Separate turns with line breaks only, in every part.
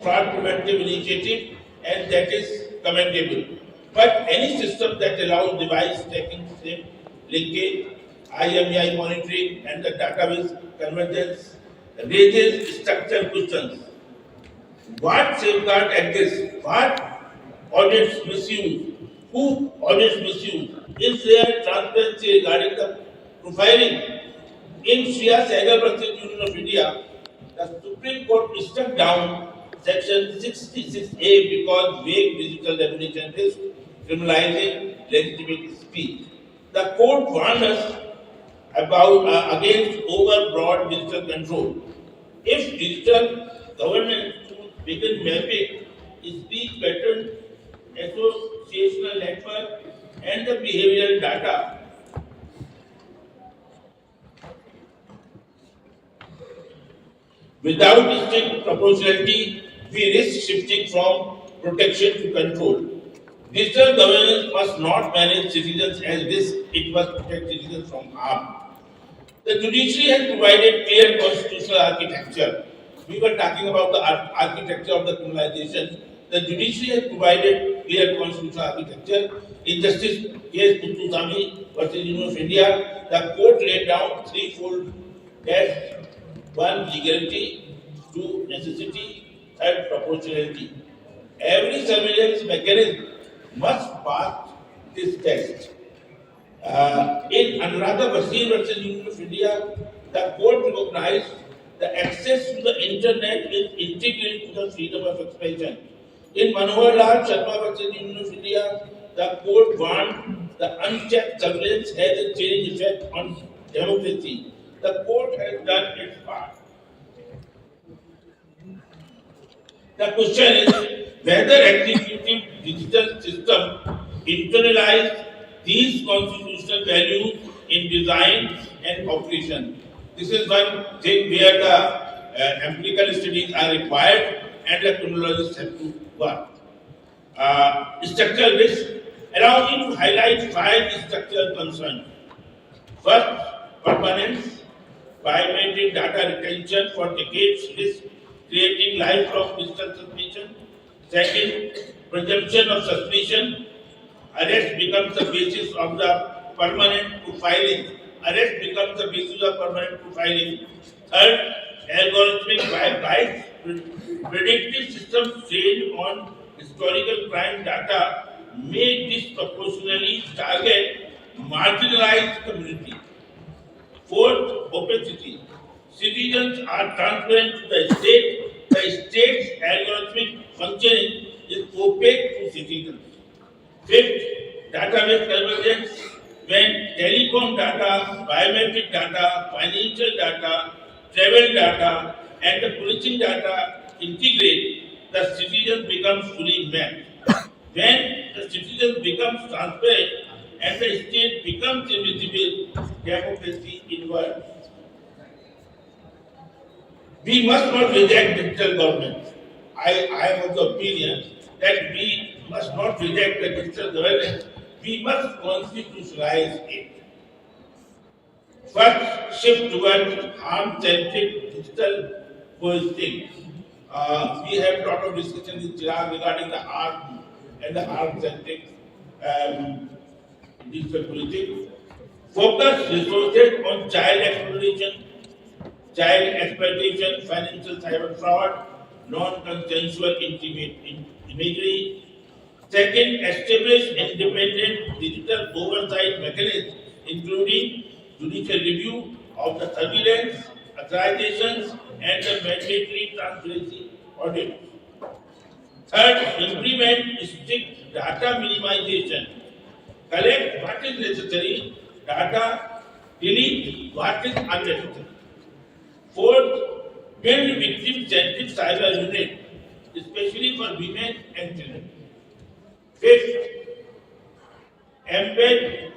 fraud preventive initiative, and that is commendable. But any system that allows device tracking, SIM linkage, IMEI monitoring, and the database convergence raises structural questions. What safeguard exists? What audits misuse? Who audits misuse? Is there transparency regarding the profiling? In Shria Sehgal versus Union of India, the Supreme Court struck down Section 66A because vague digital definition is criminalizing legitimate speech. The court warned us about against overbroad digital control. If digital governance tools begin mapping speech pattern, associational network, and the behavioral data, without strict proportionality, we risk shifting from protection to control. Digital governance must not manage citizens as risk, it must protect citizens from harm. The judiciary has provided clear constitutional architecture. We were talking about the architecture of the criminalization. The judiciary has provided clear constitutional architecture. In Justice K. Puttuswamy versus Union of India, the court laid down threefold tests: one, legality; two, necessity; third, proportionality. Every surveillance mechanism must pass this test. In Anuradha Bhasin versus Union of India, the court recognized the access to the internet is integral to the freedom of expression. In Manohar Lal Sharma versus Union of India, the court warned the unchecked surveillance has a chilling effect on democracy. The court has done its part. The question is whether executive digital system internalize these constitutional values in design and operation. This is one thing where the empirical studies are required and the criminologists have to work. Structural risk. Allow me to highlight 5 structural concerns. First, permanence. Biometric data retention for decades risk creating lifelong digital suspicion. Second, presumption of suspicion. Arrest becomes the basis of the permanent profiling. Arrest becomes the basis of permanent profiling. Third, algorithmic bias. Predictive systems trained on historical crime data may disproportionately target marginalized communities. Fourth, opacity. Citizens are transparent to the state. The state's algorithmic functioning is opaque to citizens. Fifth, database convergence. When telecom data, biometric data, financial data, travel data, and the policing data integrate, the citizen becomes fully mapped. When the citizen becomes transparent and the state becomes invisible, democracy inverts. We must not reject digital government. I am of the opinion that we must not reject the digital governance. We must constitutionalize it. First, shift towards harm-centric digital coexisting. We have a lot of discussion with Chirag regarding the harm and the harm-centric digital politics. Focus resources on child exploitation, financial cyber fraud, non-consensual imagery. Second, establish independent digital oversight mechanisms, including judicial review of the surveillance, authorizations, and the mandatory transparency audit. Third, implement strict data minimization. Collect what is necessary, data, delete what is unnecessary. Fourth, build victim-centric cyber unit, especially for women and children. Fifth, embed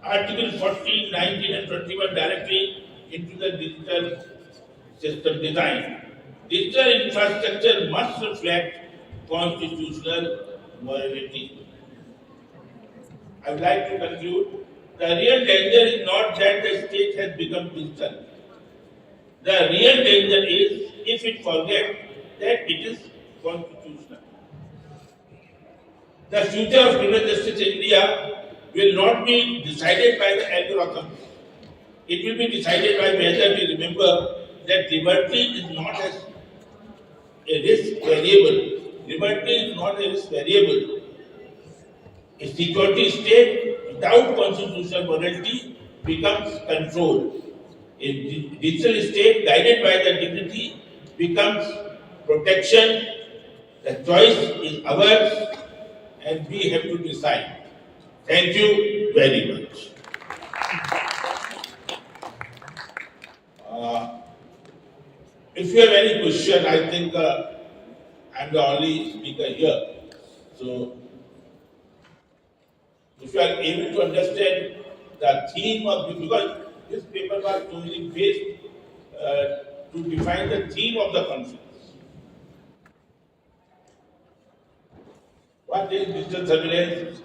Article 14, 19, and 21 directly into the digital system design. Digital infrastructure must reflect constitutional morality. I would like to conclude. The real danger is not that the state has become digital. The real danger is if it forgets that it is constitutional. The future of criminal justice in India will not be decided by the algorithm. It will be decided by whether we remember that liberty is not a risk variable. Liberty is not a risk variable. A security state without constitutional morality becomes control. A digital state guided by the dignity becomes protection. The choice is ours and we have to decide. Thank you very much. If you have any question, I think I'm the only speaker here. So, if you are able to understand the theme of the, because this paper was only based to define the theme of the conference. What is digital surveillance?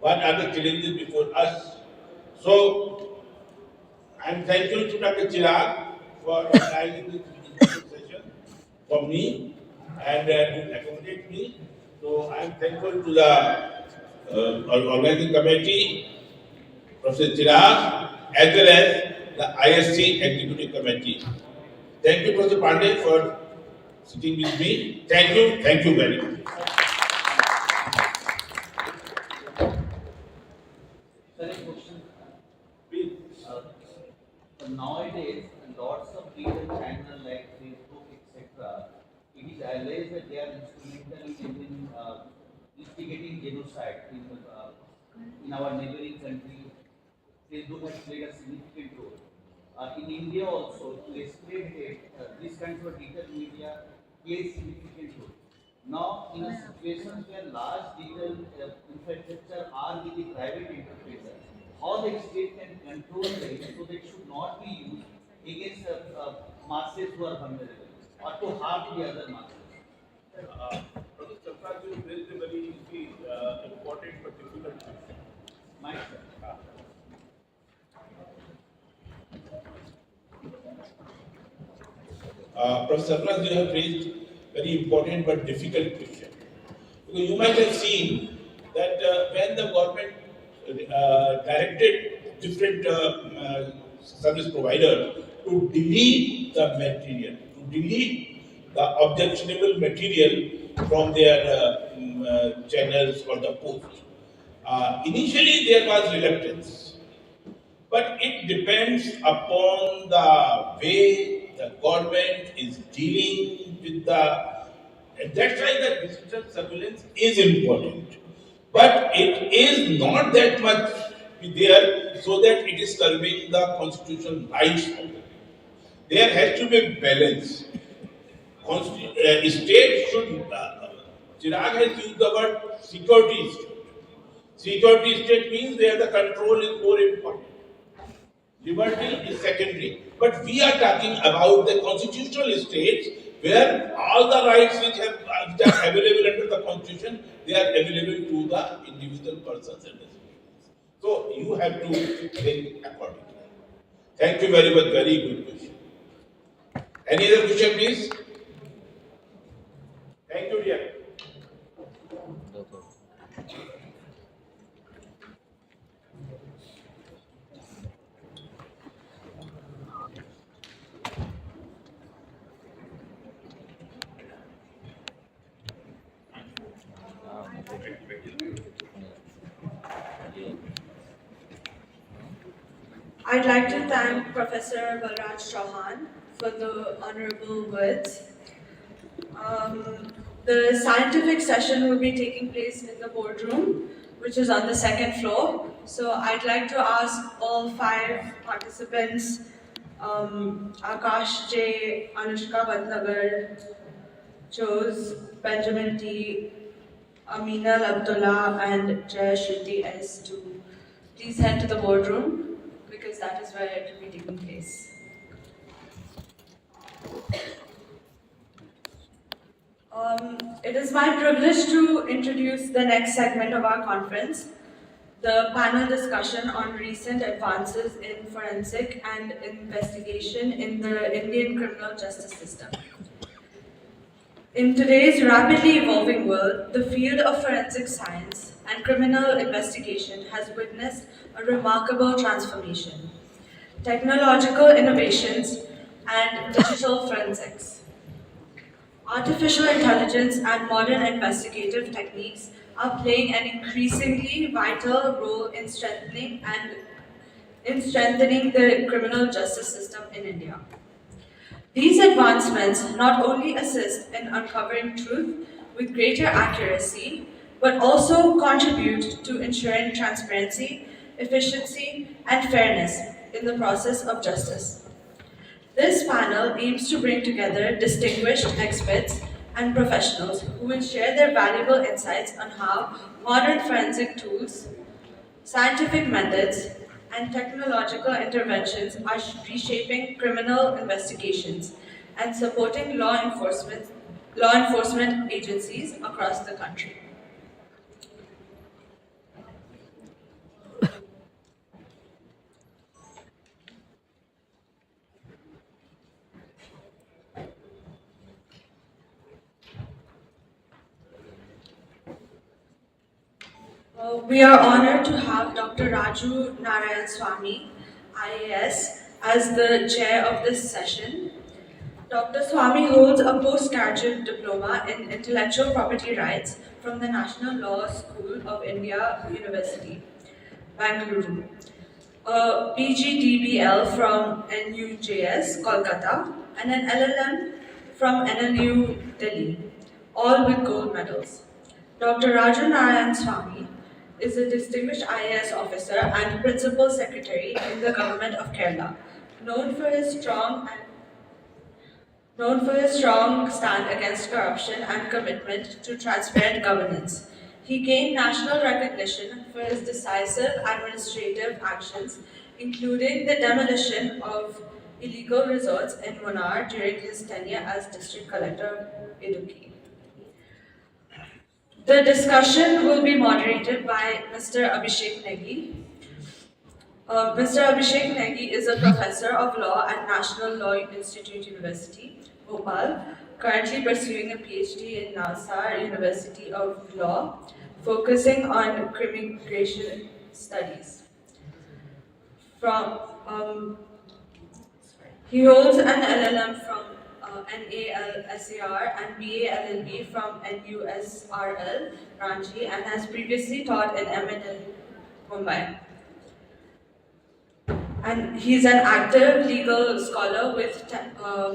What are the challenges before us? So, I'm thankful to Dr. Chirag for organizing this session for me and to accommodate me. So, I'm thankful to the organizing committee, Professor Chirag, as well as the ISC Executive Committee. Thank you, Professor Pandey, for sitting with me. Thank you very much.
Nowadays, lots of digital channels like Facebook, etc., it is realized that they are instrumental in instigating genocide in our neighboring country. Facebook has played a significant role. In India also, to escalate it, these kinds of digital media play significant role. Now, in a situation where large digital infrastructure are with the private enterprises, how the state can control it so that it should not be used against masses who are vulnerable or to harm the other masses.
Professor Chopra, you raised a very important but difficult question.
My sir.
Professor Chopra, you have raised very important but difficult question. Because you might have seen that when the government directed different service providers to delete the material, to delete the objectionable material from their channels or the posts. Initially, there was reluctance, but it depends upon the way the government is dealing with the. And that's why the digital surveillance is important. But it is not that much there so that it is serving the constitutional rights of the people. There has to be a balance. State should, Chirag has used the word security state. Security state means where the control is more important. Liberty is secondary. But we are talking about the constitutional states where all the rights which are available under the constitution, they are available to the individual persons and the citizens. So you have to think accordingly. Thank you very much. Very good question. Any other question, please? Thank you, dear.
I'd like to thank Professor Balraj Chauhan for the honorable words. The scientific session will be taking place in the boardroom, which is on the second floor. So I'd like to ask all 5 participants, Akash J, Anushka Bhatnagar, Chose, Benjamin T, Aminal Abdullah, and Jay Shruti S to please head to the boardroom, because that is where it will be taking place. It is my privilege to introduce the next segment of our conference, the panel discussion on recent advances in forensic and investigation in the Indian criminal justice system. In today's rapidly evolving world, the field of forensic science and criminal investigation has witnessed a remarkable transformation. Technological innovations and digital forensics. Artificial intelligence and modern investigative techniques are playing an increasingly vital role in strengthening the criminal justice system in India. These advancements not only assist in uncovering truth with greater accuracy, but also contribute to ensuring transparency, efficiency, and fairness in the process of justice. This panel aims to bring together distinguished experts and professionals who will share their valuable insights on how modern forensic tools, scientific methods, and technological interventions are reshaping criminal investigations and supporting law enforcement agencies across the country. We are honored to have Dr. Raju Narayan Swamy, IAS, as the chair of this session. Dr. Swamy holds a postgraduate diploma in intellectual property rights from the National Law School of India University, Bangalore, a PGDBL from NUJS, Kolkata, and an LLM from NLU, Delhi, all with gold medals. Dr. Raju Narayan Swamy is a distinguished IAS officer and principal secretary in the government of Kerala, known for his strong and known for his strong stand against corruption and commitment to transparent governance. He gained national recognition for his decisive administrative actions, including the demolition of illegal resorts in Munnar during his tenure as district collector of Idukki. The discussion will be moderated by Mr. Abhishek Negi. Mr. Abhishek Negi is a professor of law at National Law Institute University, Bhopal, currently pursuing a PhD in Nalsar University of Law, focusing on immigration studies. From He holds an LLM from NALSAR and BA LLB from NUSRL, Ranchi, and has previously taught in MNL, Mumbai. And he's an active legal scholar with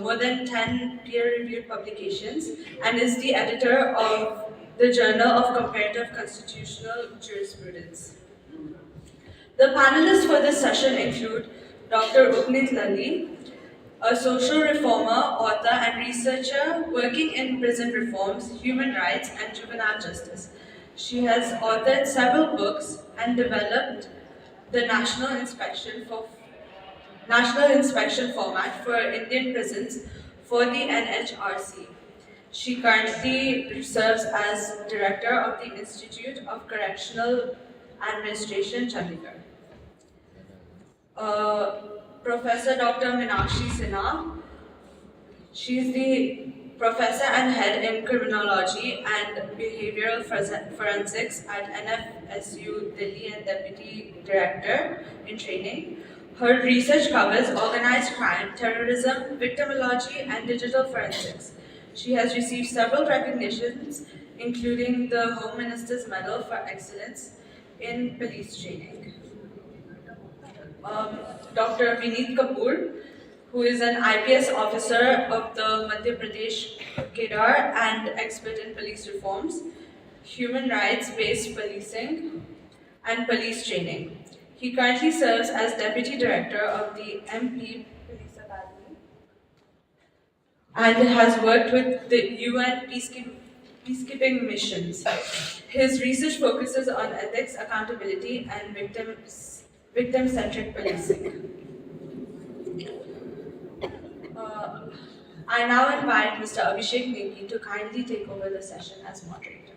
more than 10 peer-reviewed publications and is the editor of the Journal of Comparative Constitutional Jurisprudence. The panelists for this session include Dr. Upnit Lalli, a social reformer, author, and researcher working in prison reforms, human rights, and juvenile justice. She has authored several books and developed the National Inspection Format for Indian prisons for the NHRC. She currently serves as director of the Institute of Correctional Administration, Chandigarh. Professor Dr. Meenakshi Sinha. She's the professor and head in criminology and behavioral forensics at NFSU Delhi and deputy director in training. Her research covers organized crime, terrorism, victimology, and digital forensics. She has received several recognitions, including the Home Minister's Medal for Excellence in Police Training. Dr. Vineet Kapoor, who is an IPS officer of the Madhya Pradesh Kedar and expert in police reforms, human rights-based policing, and police training. He currently serves as Deputy Director of the MP Police Academy and has worked with the UN peacekeeping missions. His research focuses on ethics, accountability, and victim-centric policing. I now invite Mr. Abhishek Negi to kindly take over the session as moderator.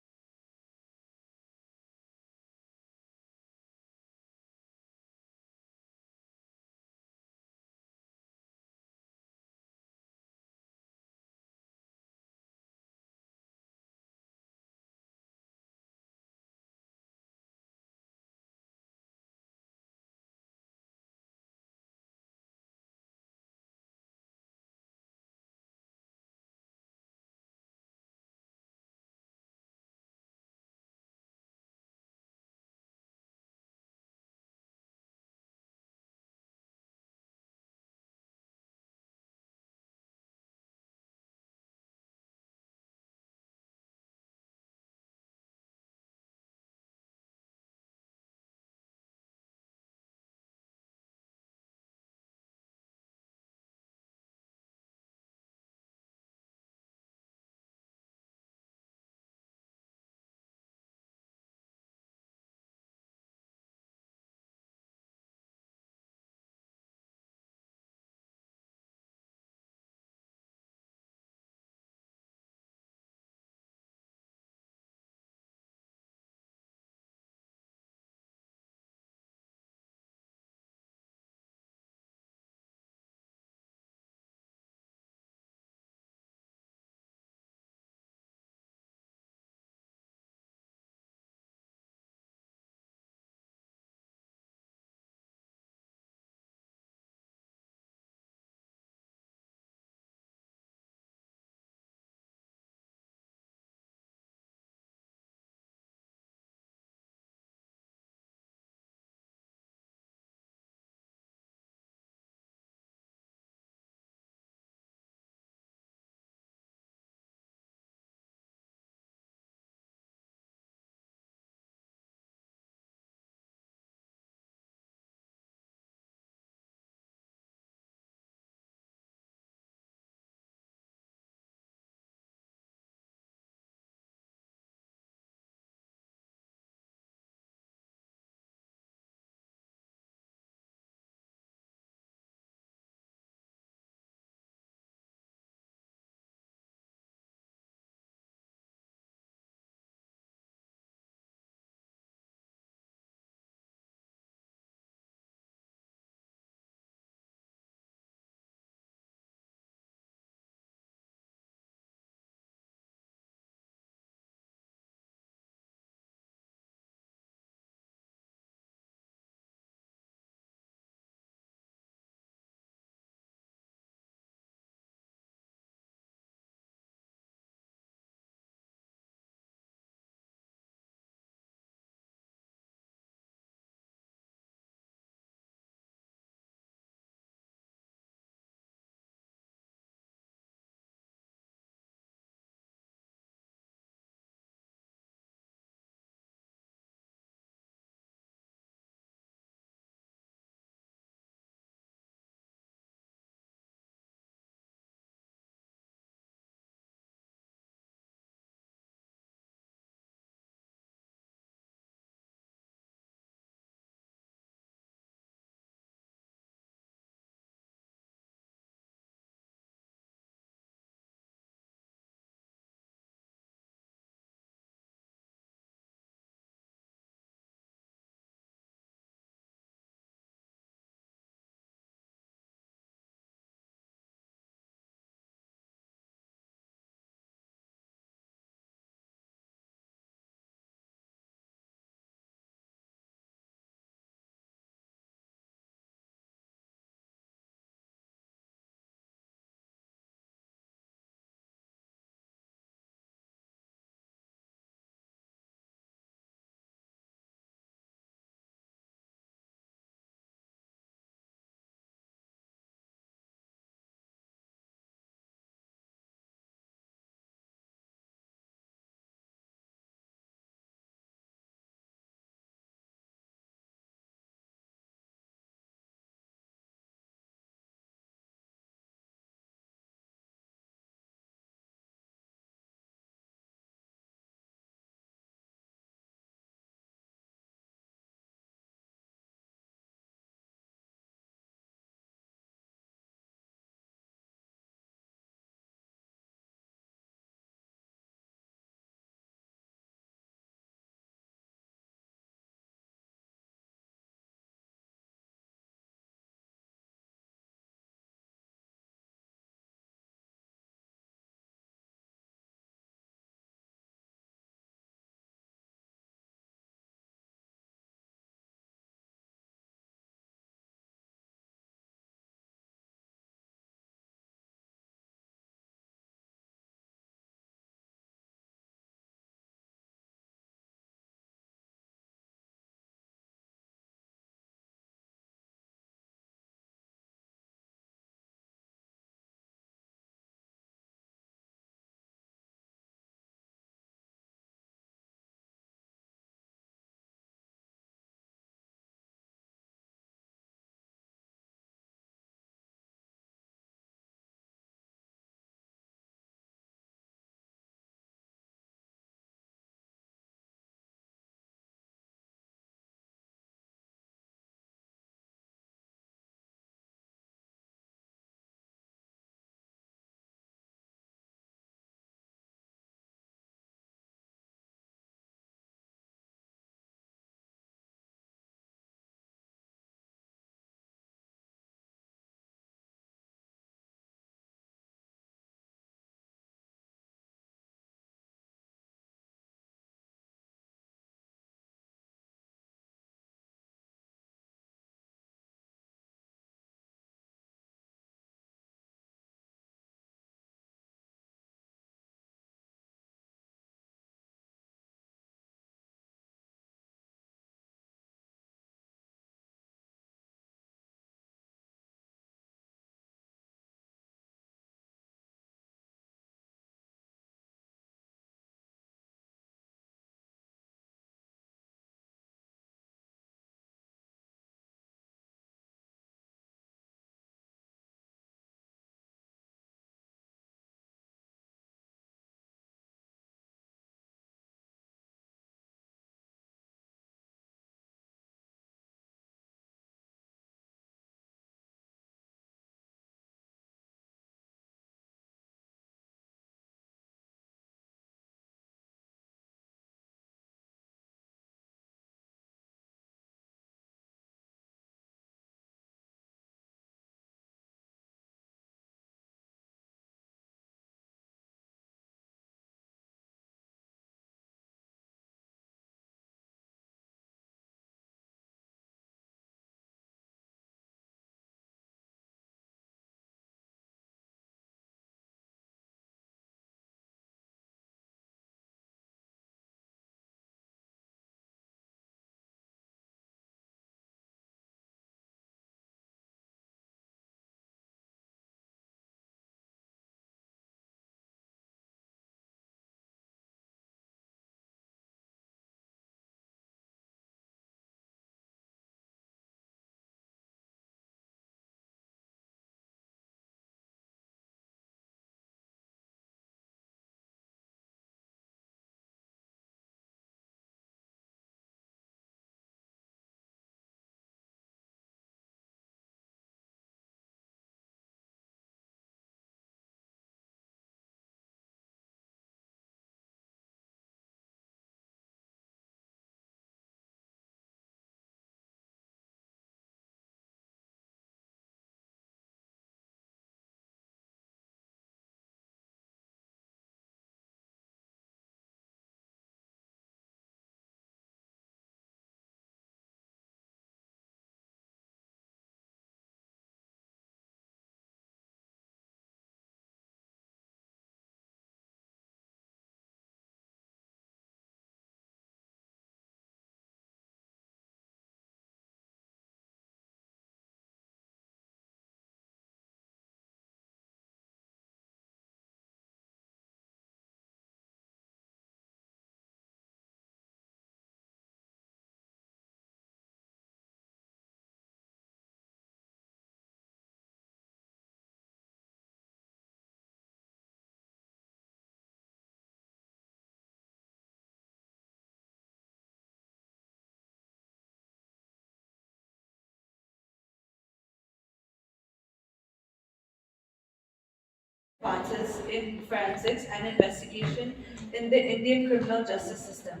advances in forensics and investigation in the Indian criminal justice system.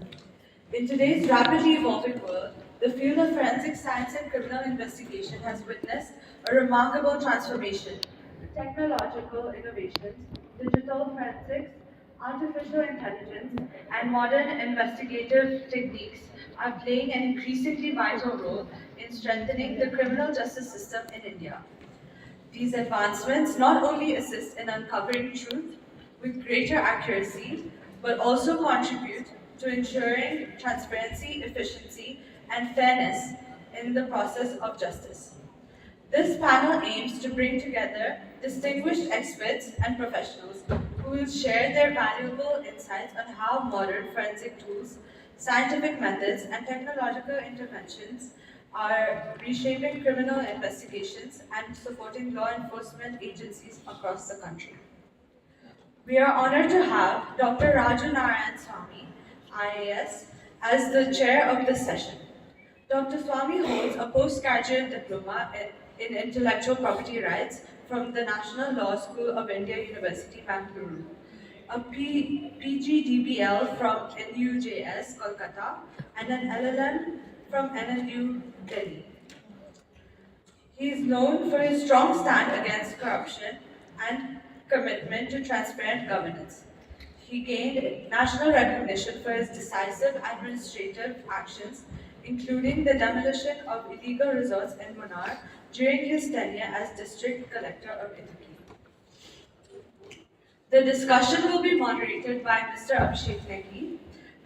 In today's rapidly evolving world, the field of forensic science and criminal investigation has witnessed a remarkable transformation. Technological innovations, digital forensics, artificial intelligence, and modern investigative techniques are playing an increasingly vital role in strengthening the criminal justice system in India. These advancements not only assist in uncovering truth with greater accuracy, but also contribute to ensuring transparency, efficiency, and fairness in the process of justice. This panel aims to bring together distinguished experts and professionals who will share their valuable insights on how modern forensic tools, scientific methods, and technological interventions are reshaping criminal investigations and supporting law enforcement agencies across the country. We are honored to have Dr. Raju Narayan Swamy, IAS, as the chair of this session. Dr. Swamy holds a postgraduate diploma in intellectual property rights from the National Law School of India, University, Bangalore, a PGDBL from NUJS, Kolkata, and an LLM from NLU, Delhi. He is known for his strong stand against corruption and commitment to transparent governance. He gained national recognition for his decisive administrative actions, including the demolition of illegal resorts in Munnar during his tenure as District Collector of Idukki. The discussion will be moderated by Mr. Abhishek Negi.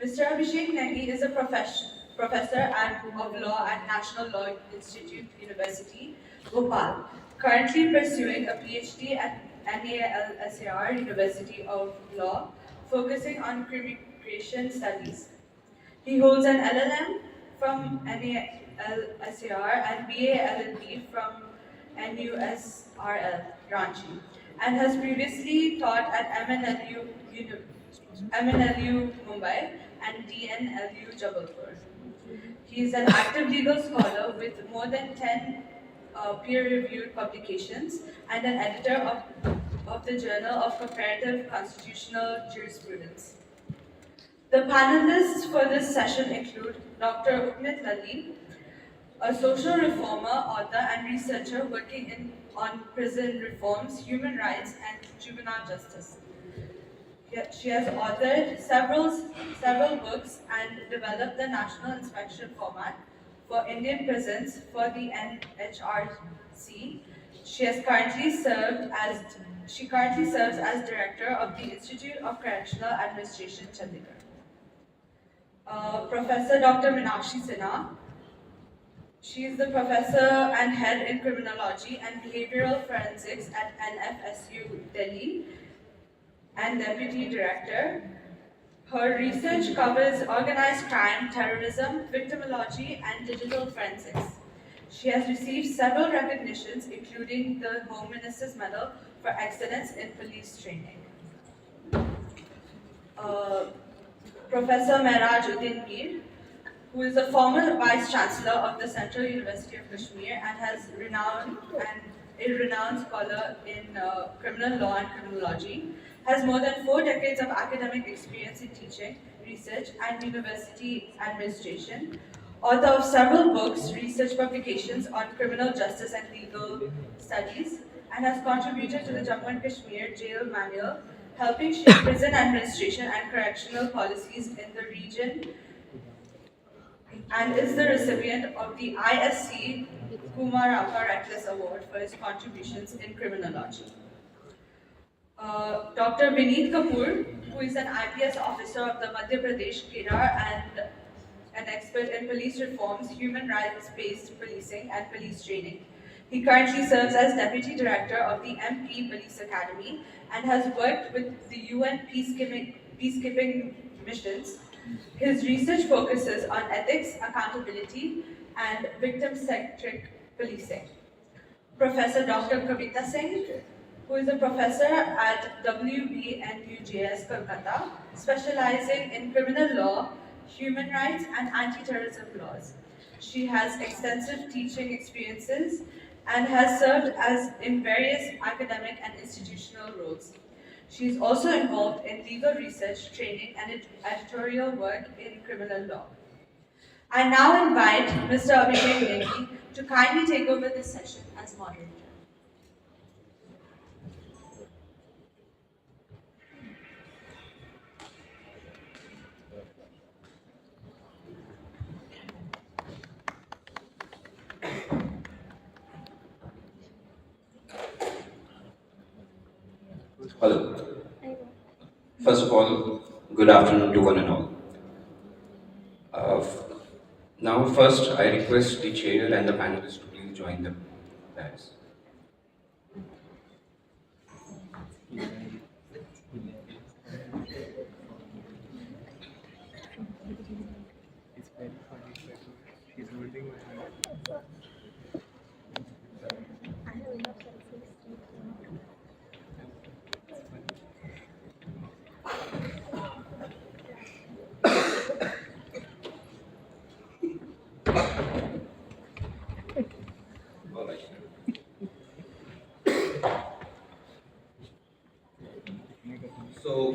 Mr. Abhishek Negi is a professor of law at National Law Institute, University, Bhopal, currently pursuing a PhD at NALSAR, University of Law, focusing on immigration studies. He holds an LLM from NALSAR and BA LLB from NUSRL, Ranchi, and has previously taught at MNLU Mumbai and DNLU Jabalpur. He is an active legal scholar with more than 10 peer-reviewed publications and an editor of the Journal of Comparative Constitutional Jurisprudence. The panelists for this session include Dr. Upmit Lalli, a social reformer, author, and researcher working on prison reforms, human rights, and juvenile justice. She has authored several books and developed the national inspection format for Indian prisons for the NHRC. She currently serves as director of the Institute of Correctional Administration, Chandigarh. Professor Dr. Meenakshi Sinha. She is the professor and head in criminology and behavioral forensics at NFSU Delhi and deputy director. Her research covers organized crime, terrorism, victimology, and digital forensics. She has received several recognitions, including the Home Minister's Medal for Excellence in Police Training. Professor Mehraj Uddin Mir, who is a former Vice Chancellor of the Central University of Kashmir and has a renowned scholar in criminal law and criminology, has more than 4 decades of academic experience in teaching, research, and university administration, author of several books, research publications on criminal justice and legal studies, and has contributed to the Jammu and Kashmir Jail Manual, helping shape prison administration and correctional policies in the region, and is the recipient of the ISC Kumar Rappa Reckless Award for his contributions in criminology. Dr. Vineet Kapoor, who is an IPS officer of the Madhya Pradesh Kedar and an expert in police reforms, human rights-based policing, and police training. He currently serves as Deputy Director of the MP Police Academy and has worked with the UN peacekeeping missions. His research focuses on ethics, accountability, and victim-centric policing. Professor Dr. Kavita Singh, who is a professor at WBNUJS Kolkata, specializing in criminal law, human rights, and anti-terrorism laws. She has extensive teaching experiences and has served in various academic and institutional roles. She is also involved in legal research, training, and editorial work in criminal law. I now invite Mr. Abhishek Negi to kindly take over this session as moderator.
Hello. First of all, good afternoon to one and all. Uh, f- Now, first, I request the chair and the panelists to please join the dais. All right. So,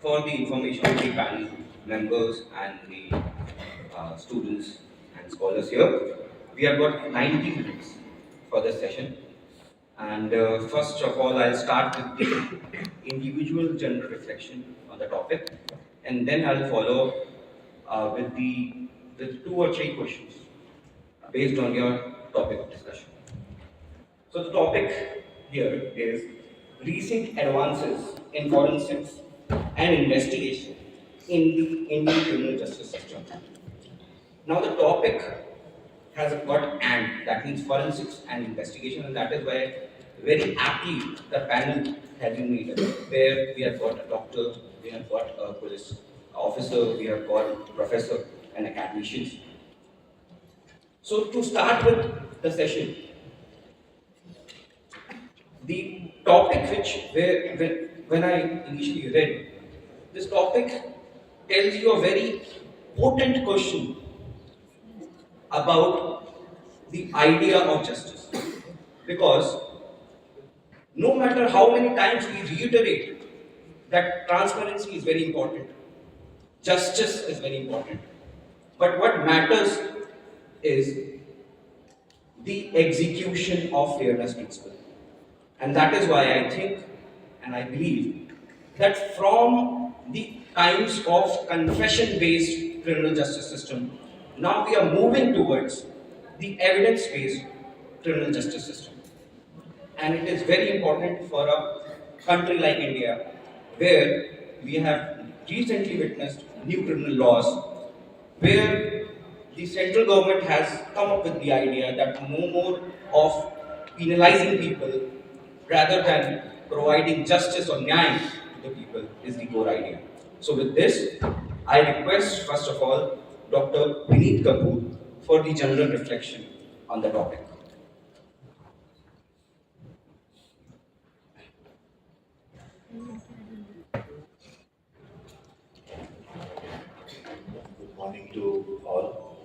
for the information of the panel members and the students and scholars here, we have got 90 minutes for this session. And first of all, I'll start with the individual general reflection on the topic, and then I'll follow with two or three questions based on your topic of discussion. So the topic here is recent advances in forensics and investigation in the Indian criminal justice system. Now the topic has got "and", that means forensics and investigation, and that is why very aptly the panel has been made up, where we have got a doctor, we have got a police officer, we have got a professor and academicians. So to start with the session, the topic when I initially read, this topic tells you a very potent question about the idea of justice. Because no matter how many times we reiterate that transparency is very important, justice is very important, but what matters is the execution of fairness principle. And that is why I think and I believe that from the times of confession based criminal justice system, now we are moving towards the evidence based criminal justice system. And it is very important for a country like India, where we have recently witnessed new criminal laws, where the central government has come up with the idea that no more of penalizing people rather than providing justice or nyaya to the people is the core idea. So with this, I request first of all Dr. Vineet Kapoor for the general reflection on the topic.
Good morning to all.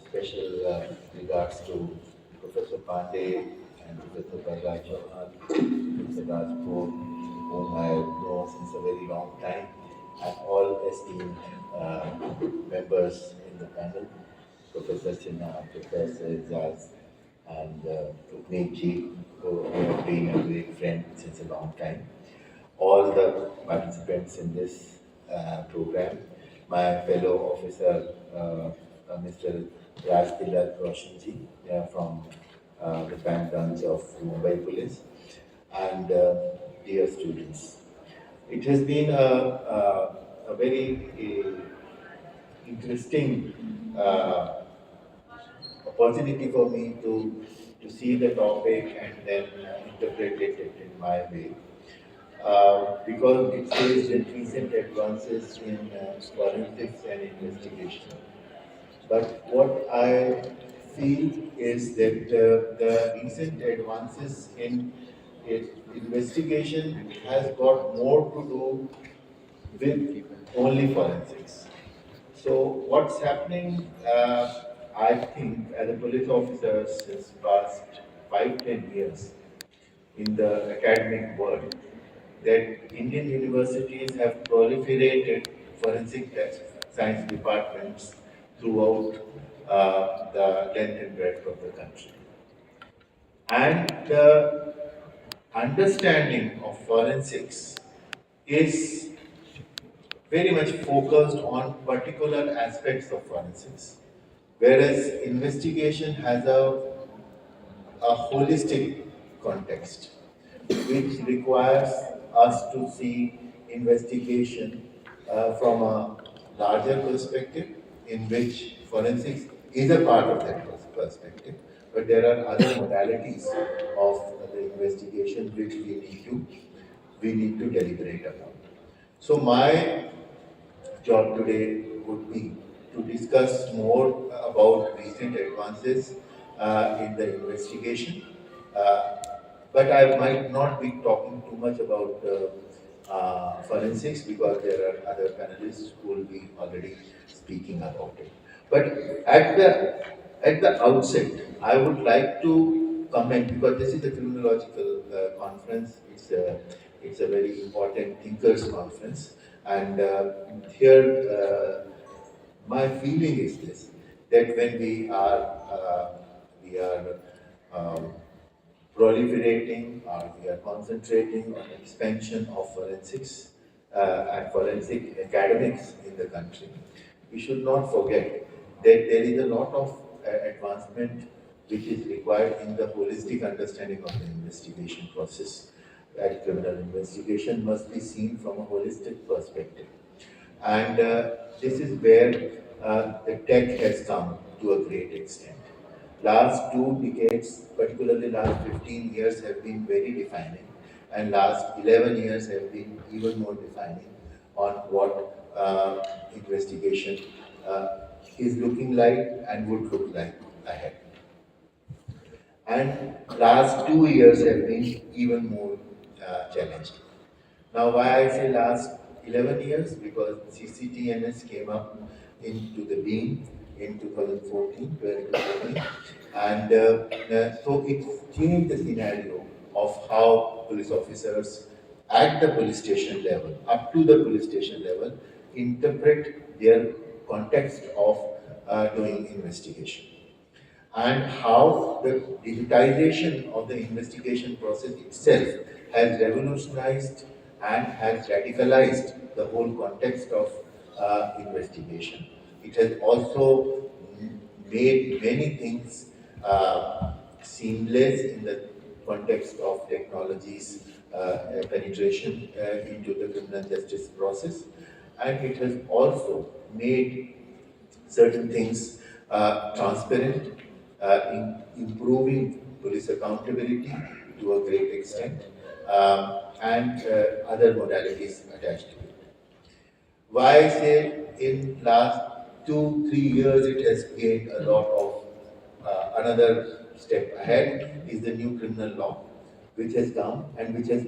Special regards to Professor Pandey and Professor Parag Chauhan, Professor Rajpur, whom I have known since a very long time, and all esteemed members in the panel, Professor Sinha, Professor Ijaz, and Rukneet ji, who have been a great friend since a long time. All the participants in this program, my fellow officer, Mr. Raj Tilak Roshanji from the Bank branch of Mumbai Police, and dear students. It has been a very interesting opportunity for me to see the topic and then interpret it in my way. Because it says that recent advances in forensics and investigation. But what I feel is that the recent advances in investigation has got more to do with only forensics. So what's happening, I think, as a police officer since past 5-10 years in the academic world, that Indian universities have proliferated forensic science departments throughout the length and breadth of the country. And the understanding of forensics is very much focused on particular aspects of forensics, whereas investigation has a holistic context, which requires us to see investigation from a larger perspective, in which forensics is a part of that perspective, but there are other modalities of the investigation which we need to deliberate upon. So my job today would be to discuss more about recent advances in the investigation. Uh, but I might not be talking too much about forensics because there are other panelists who will be already speaking about it. But at the outset, I would like to comment because this is a criminological conference. It's a very important thinkers conference, and here my feeling is this: that when we are proliferating or we are concentrating on expansion of forensics and forensic academics in the country, we should not forget that there is a lot of advancement which is required in the holistic understanding of the investigation process. That criminal investigation must be seen from a holistic perspective. And this is where the tech has come to a great extent. Last 2 decades, particularly last 15 years, have been very defining, and last 11 years have been even more defining on what investigation is looking like and would look like ahead. And last 2 years have been even more challenging. Now, why I say last 11 years? Because CCTNS came up into the being in 2014, 12 to 14, and so it changed the scenario of how police officers at the police station level, up to the police station level, interpret their context of doing investigation, and how the digitization of the investigation process itself has revolutionized and has radicalized the whole context of investigation. It has also made many things seamless in the context of technologies penetration into the criminal justice process, and it has also made certain things transparent, improving police accountability to a great extent, and other modalities attached to it. Why I say in last 2-3 years it has gained a lot of another step ahead is the new criminal law, which has come and which has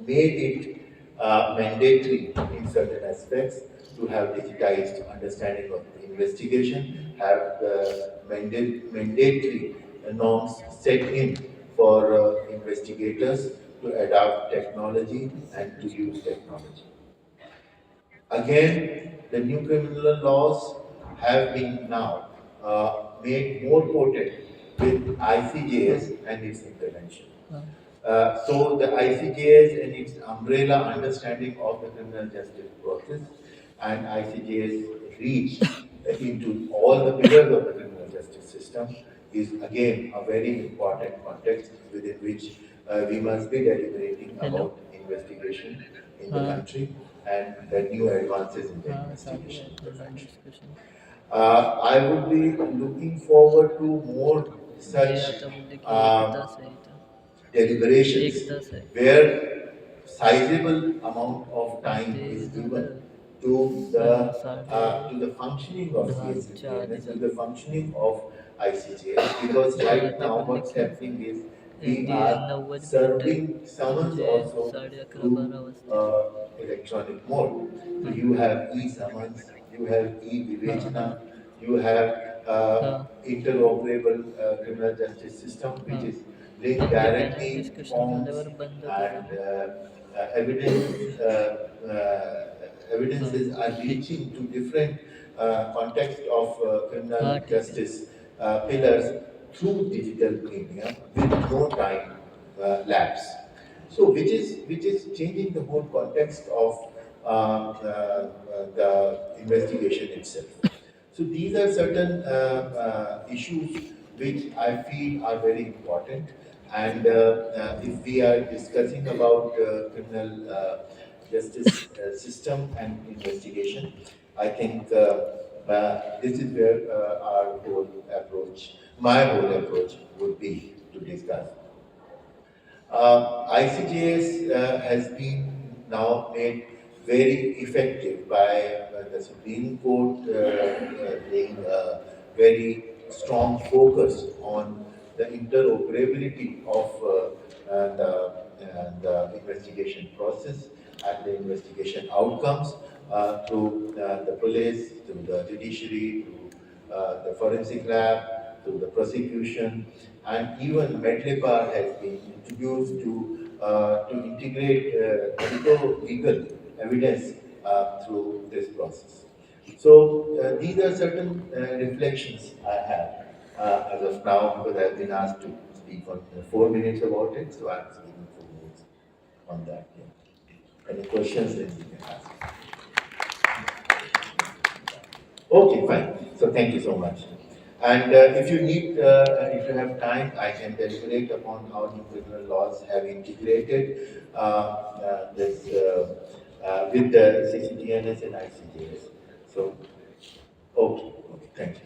made it mandatory in certain aspects to have digitized understanding of the investigation, have mandatory norms set in for investigators to adopt technology and to use technology. Again, the new criminal laws have been now made more potent with ICJS and its intervention. So the ICJS and its umbrella understanding of the criminal justice process and ICJS reach into all the pillars of the criminal justice system is again a very important context within which we must be deliberating about investigation in the country and the new advances in the investigation in the country. I would be looking forward to more such deliberations where sizable amount of time is given to the functioning of CSCTNS, to the functioning of ICJS, because right now what's happening is we are serving summons also through electronic mode. So you have e-summons, you have e-vivechana, you have interoperable criminal justice system which is linked directly to forms and evidences are reaching to different context of criminal justice pillars through digital media with no time lapse. So, which is changing the whole context of the investigation itself. So these are certain issues which I feel are very important. And if we are discussing about criminal justice system and investigation, I think this is where my whole approach would be to discuss. ICJS has been now made very effective by the Supreme Court laying a very strong focus on the interoperability of the investigation process and the investigation outcomes through the police, through the judiciary, through the forensic lab, through the prosecution, and even MedLebar has been introduced to integrate legal evidence through this process. So these are certain reflections I have as of now, because I've been asked to speak for 4 minutes about it, so I'm speaking 4 minutes on that. Yeah. Any questions that you can ask? Okay, fine. So thank you so much. And if you have time, I can deliberate upon how new criminal laws have integrated this with the CCTNS and ICJS. So, okay, thank you.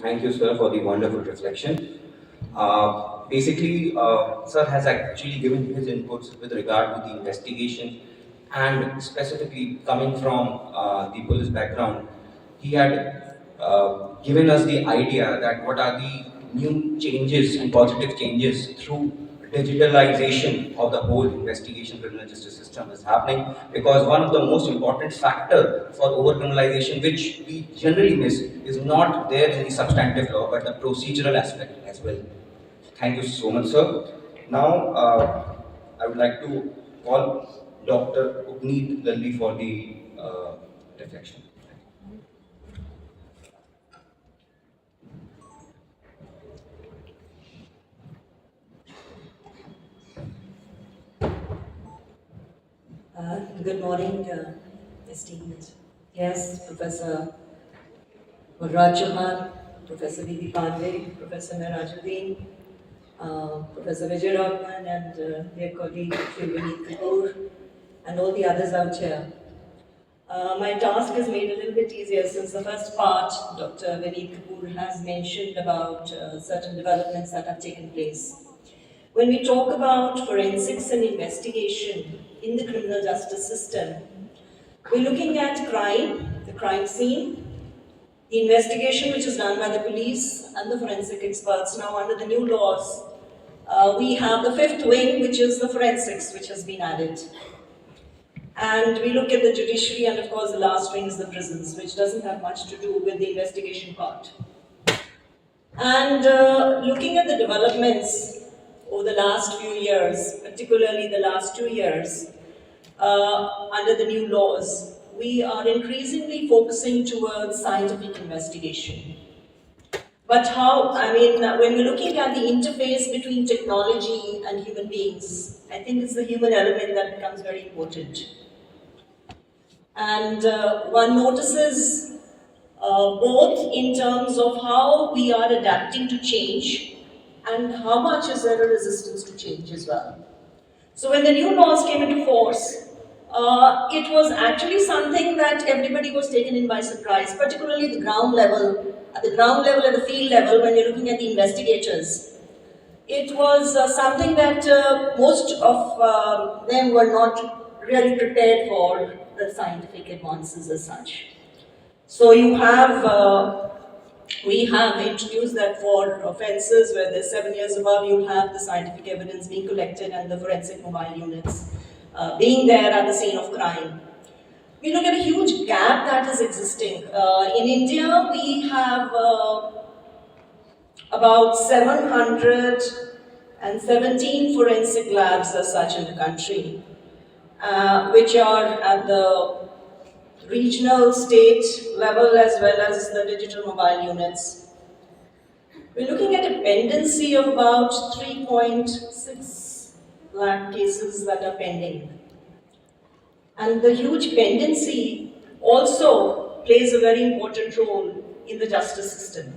Thank you, sir, for the wonderful reflection. Sir has actually given his inputs with regard to the investigation, and specifically coming from the police background, he had given us the idea that what are the new changes and positive changes through digitalization of the whole investigation criminal justice system is happening, because one of the most important factor for overcriminalization, which we generally miss, is not there in the substantive law but the procedural aspect as well. Thank you so much, sir. Now I would like to call Dr. Upneet Lalli for the reflection.
Good morning, esteemed guests, Professor Raj Chauhan, Professor V.V. Pandey, Professor Narajuddin, Professor Vijay Rahman, and their colleague Shri Vineet Kapoor, and all the others out here. My task is made a little bit easier since the first part, Dr. Vineet Kapoor has mentioned about certain developments that have taken place. When we talk about forensics and investigation in the criminal justice system, we're looking at crime, the crime scene, the investigation which is done by the police and the forensic experts. Now, under the new laws, we have the fifth wing, which is the forensics, which has been added. And we look at the judiciary, and of course the last wing is the prisons, which doesn't have much to do with the investigation part. And looking at the developments over the last few years, particularly the last 2 years, under the new laws, we are increasingly focusing towards scientific investigation. But when we're looking at the interface between technology and human beings, I think it's the human element that becomes very important. And one notices both in terms of how we are adapting to change and how much is there a resistance to change as well. So when the new laws came into force, it was actually something that everybody was taken in by surprise, particularly the ground level, at the field level, when you're looking at the investigators. It was something that most of them were not really prepared for the scientific advances as such. So we have introduced that for offences where they're 7 years above, you have the scientific evidence being collected and the forensic mobile units being there at the scene of crime. We look at a huge gap that is existing. In India, we have About 717 forensic labs as such in the country, which are at the regional, state level as well as the digital mobile units. We're looking at a pendency of about 3.6 lakh cases that are pending. And the huge pendency also plays a very important role in the justice system.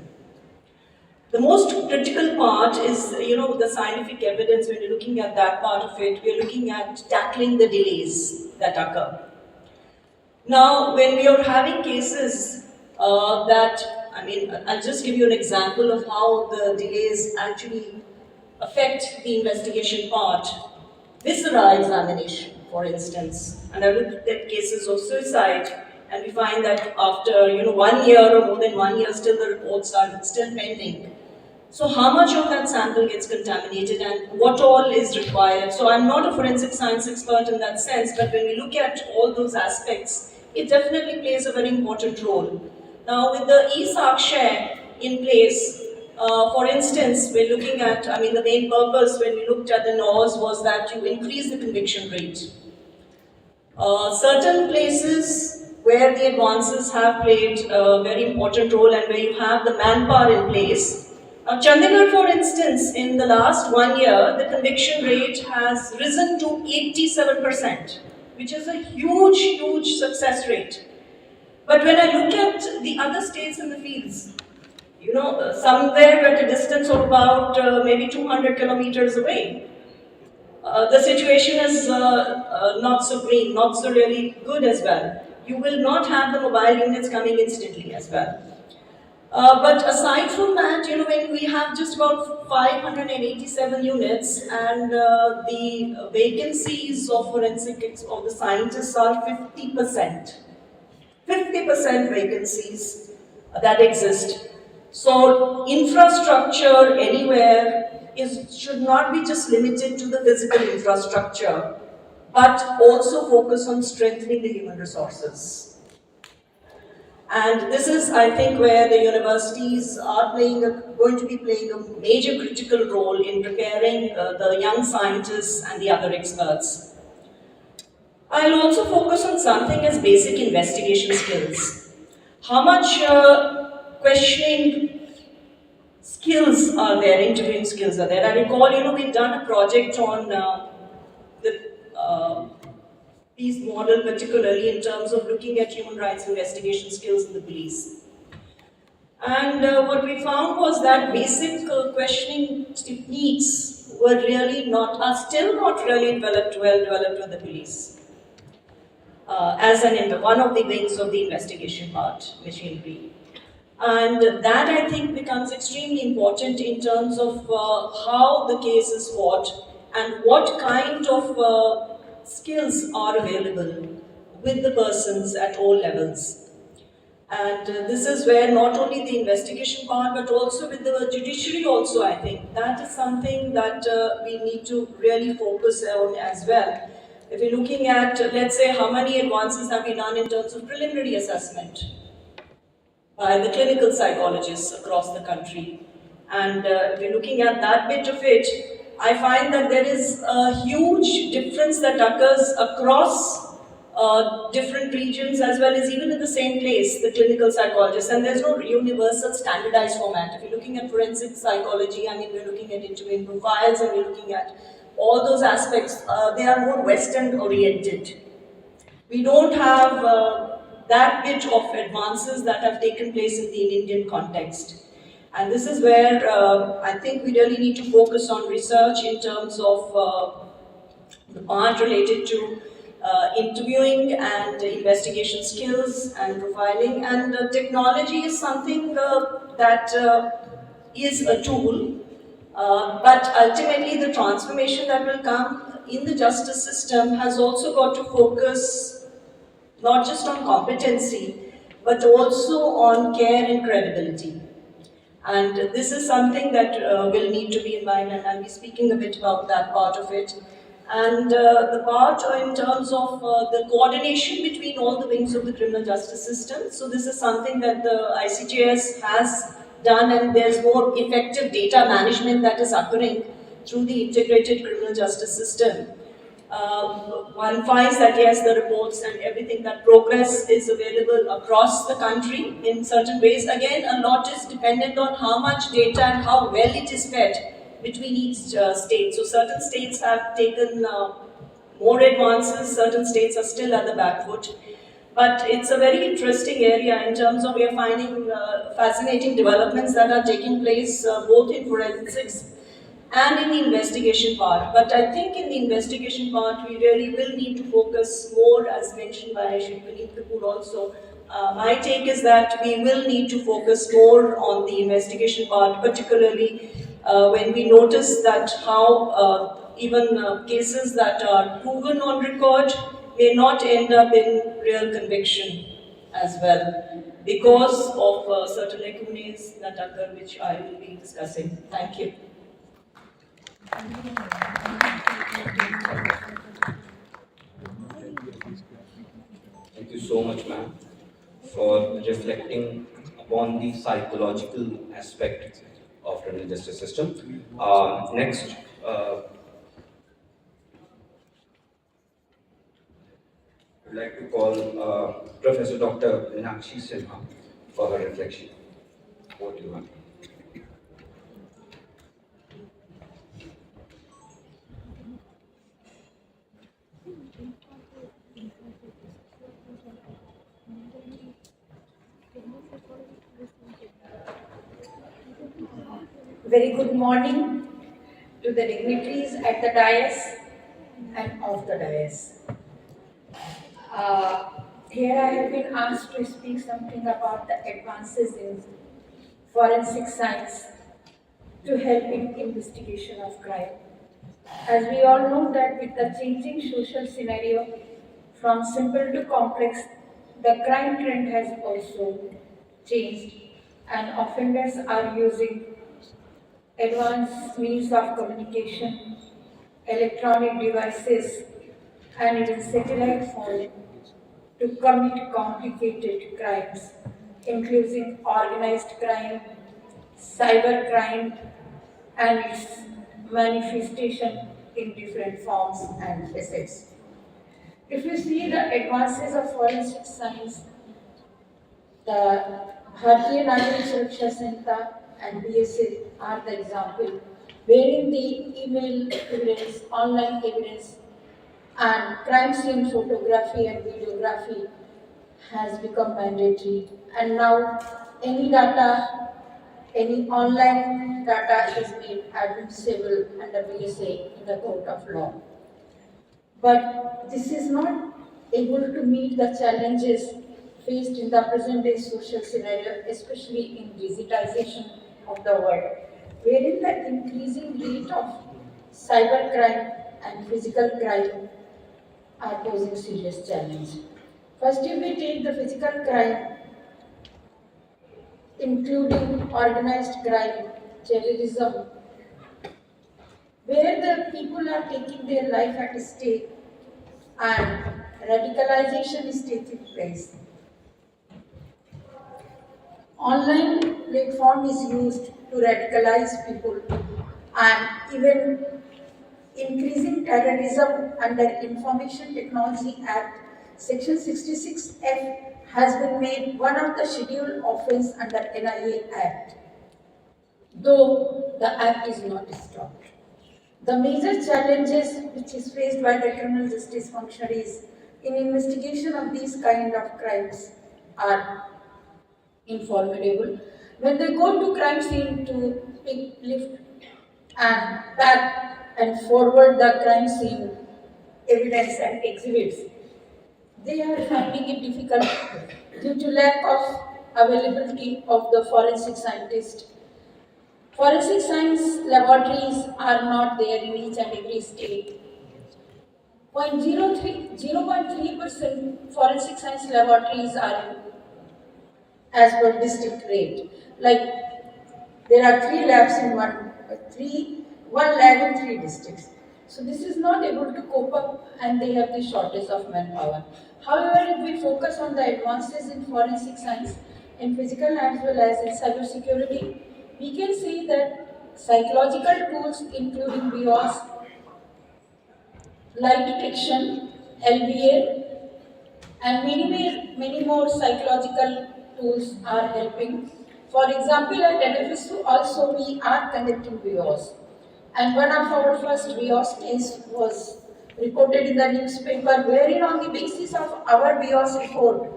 The most critical part is, the scientific evidence. When you're looking at that part of it, we're looking at tackling the delays that occur. Now, when we are having cases I'll just give you an example of how the delays actually affect the investigation part. Viscera examination, for instance, and I looked at cases of suicide, and we find that after 1 year or more than 1 year, still the reports are still pending. So how much of that sample gets contaminated and what all is required? So I'm not a forensic science expert in that sense, but when we look at all those aspects, it definitely plays a very important role. Now with the e-Sakshay in place, for instance, we're looking at, the main purpose when we looked at the laws was that you increase the conviction rate. Certain places where the advances have played a very important role and where you have the manpower in place. Now, Chandigarh, for instance, in the last 1 year, the conviction rate has risen to 87%, which is a huge, huge success rate. But when I look at the other states in the fields, somewhere at a distance of about maybe 200 kilometers away, the situation is not so green, not so really good as well. You will not have the mobile units coming instantly as well. But aside from that, when we have just about 587 units and the vacancies of forensics of the scientists are 50%. 50% vacancies that exist. So infrastructure anywhere should not be just limited to the physical infrastructure, but also focus on strengthening the human resources. And this is, I think, where the universities are going to be playing a major critical role in preparing the young scientists and the other experts. I'll also focus on something as basic investigation skills. How much questioning skills are there, interviewing skills are there? I recall, we've done a project on the peace model, particularly in terms of looking at human rights investigation skills in the police. And what we found was that basic questioning techniques are still not really well developed with the police. As one of the wings of the investigation part, machinery. And that, I think, becomes extremely important in terms of how the case is fought and what kind of skills are available with the persons at all levels. And this is where not only the investigation part, but also with the judiciary also, I think. That is something that we need to really focus on as well. If you're looking at, let's say, how many advances have been done in terms of preliminary assessment by the clinical psychologists across the country. And if you're looking at that bit of it, I find that there is a huge difference that occurs across different regions as well as even in the same place, the clinical psychologists. And there's no universal standardized format. If you're looking at forensic psychology, we're looking at interviewing profiles and we're looking at all those aspects, they are more Western oriented. We don't have that bit of advances that have taken place in the Indian context. And this is where I think we really need to focus on research in terms of the part related to interviewing and investigation skills and profiling. And technology is something that is a tool. But ultimately, the transformation that will come in the justice system has also got to focus not just on competency, but also on care and credibility. And this is something that will need to be in mind, and I'll be speaking a bit about that part of it. And the part in terms of the coordination between all the wings of the criminal justice system. So this is something that the ICJS has done and there's more effective data management that is occurring through the integrated criminal justice system. One finds that yes, the reports and everything, that progress is available across the country in certain ways. Again, a lot is dependent on how much data and how well it is fed between each state. So certain states have taken more advances, certain states are still at the back foot. But it's a very interesting area in terms of we are finding fascinating developments that are taking place both in forensics and in the investigation part. But I think in the investigation part, we really will need to focus more, as mentioned by Shri Puneet Kapoor also. My take is that we will need to focus more on the investigation part, particularly when we notice that how even cases that are proven on record may not end up in real conviction as well, because of certain lacunae that occur, which I will be discussing. Thank you.
Thank you so much, ma'am, for reflecting upon the psychological aspect of criminal justice system. Next, I'd like to call Professor Dr. Meenakshi Sinha for her reflection. Over to you, ma'am.
Very good morning to the dignitaries at the dais and off the dais. Here I have been asked to speak something about the advances in forensic science to help in investigation of crime. As we all know that with the changing social scenario, from simple to complex, the crime trend has also changed and offenders are using advanced means of communication, electronic devices, and even satellite phone to commit complicated crimes, including organized crime, cyber crime, and its manifestation in different forms and facets. If you see the advances of forensic science, the Bharatiya Nagarik Suraksha Sanhita and BSA are the example, wherein the email evidence, online evidence, and crime scene photography and videography has become mandatory. And now any data, any online data is made admissible under BSA in the court of law. But this is not able to meet the challenges faced in the present day social scenario, especially in digitization of the world, wherein the increasing rate of cybercrime and physical crime are posing serious challenge. First, if we take the physical crime, including organized crime, terrorism, where the people are taking their life at stake and radicalization is taking place. Online platform is used to radicalize people and even increasing terrorism under Information Technology Act, Section 66F has been made one of the scheduled offence under NIA Act, though the act is not stopped. The major challenges which is faced by the criminal justice functionaries in investigation of these kind of crimes are formidable. When they go to crime scene to pick, lift and pack and forward the crime scene evidence and exhibits, they are finding it difficult due to lack of availability of the forensic scientist. Forensic science laboratories are not there in each and every state. 0.3% forensic science laboratories are as per district rate. Like there are 3 labs in one lab in 3 districts. So this is not able to cope up and they have the shortage of manpower. However, if we focus on the advances in forensic science, in physical as well as in cybersecurity, we can see that psychological tools including BIOS, lie detection, LBA, and many more psychological tools are helping. For example, at NFSU also we are conducting BIOS, and one of our first BIOS case was reported in the newspaper, wherein on the basis of our BIOS report,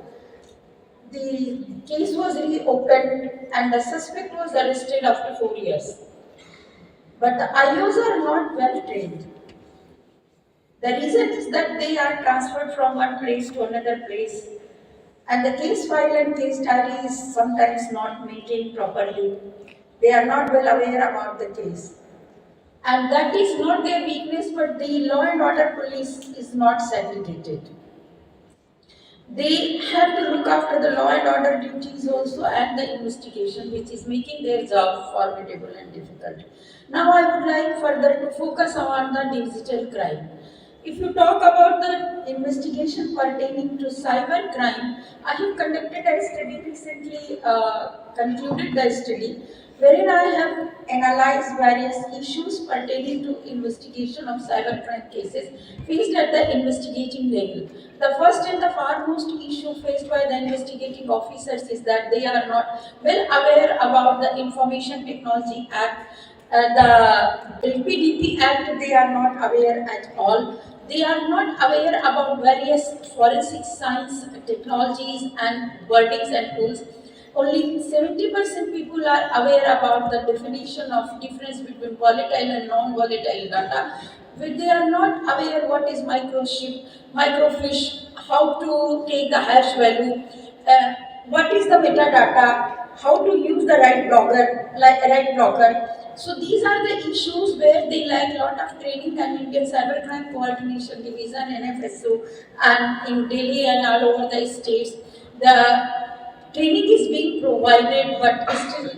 the case was reopened and the suspect was arrested after 4 years. But the IOs are not well trained. The reason is that they are transferred from one place to another place, and the case file and case diary is sometimes not maintained properly. They are not well aware about the case. And that is not their weakness, but the law and order police is not segregated. They have to look after the law and order duties also and the investigation, which is making their job formidable and difficult. Now I would like further to focus on the digital crime. If you talk about the investigation pertaining to cyber crime, I have conducted a study recently, concluded the study, wherein I have analyzed various issues pertaining to investigation of cybercrime cases faced at the investigating level. The first and the foremost issue faced by the investigating officers is that they are not well aware about the Information Technology Act, the LPDP Act. They are not aware at all. They are not aware about various forensic science technologies and wordings and tools. Only 70% people are aware about the definition of difference between volatile and non-volatile data. But they are not aware what is microchip, microfiche, how to take the hash value, what is the metadata, how to use the right blocker. So these are the issues where they lack a lot of training, and Indian Cybercrime Coordination Division, NFSO, and in Delhi and all over the states, the training is being provided but still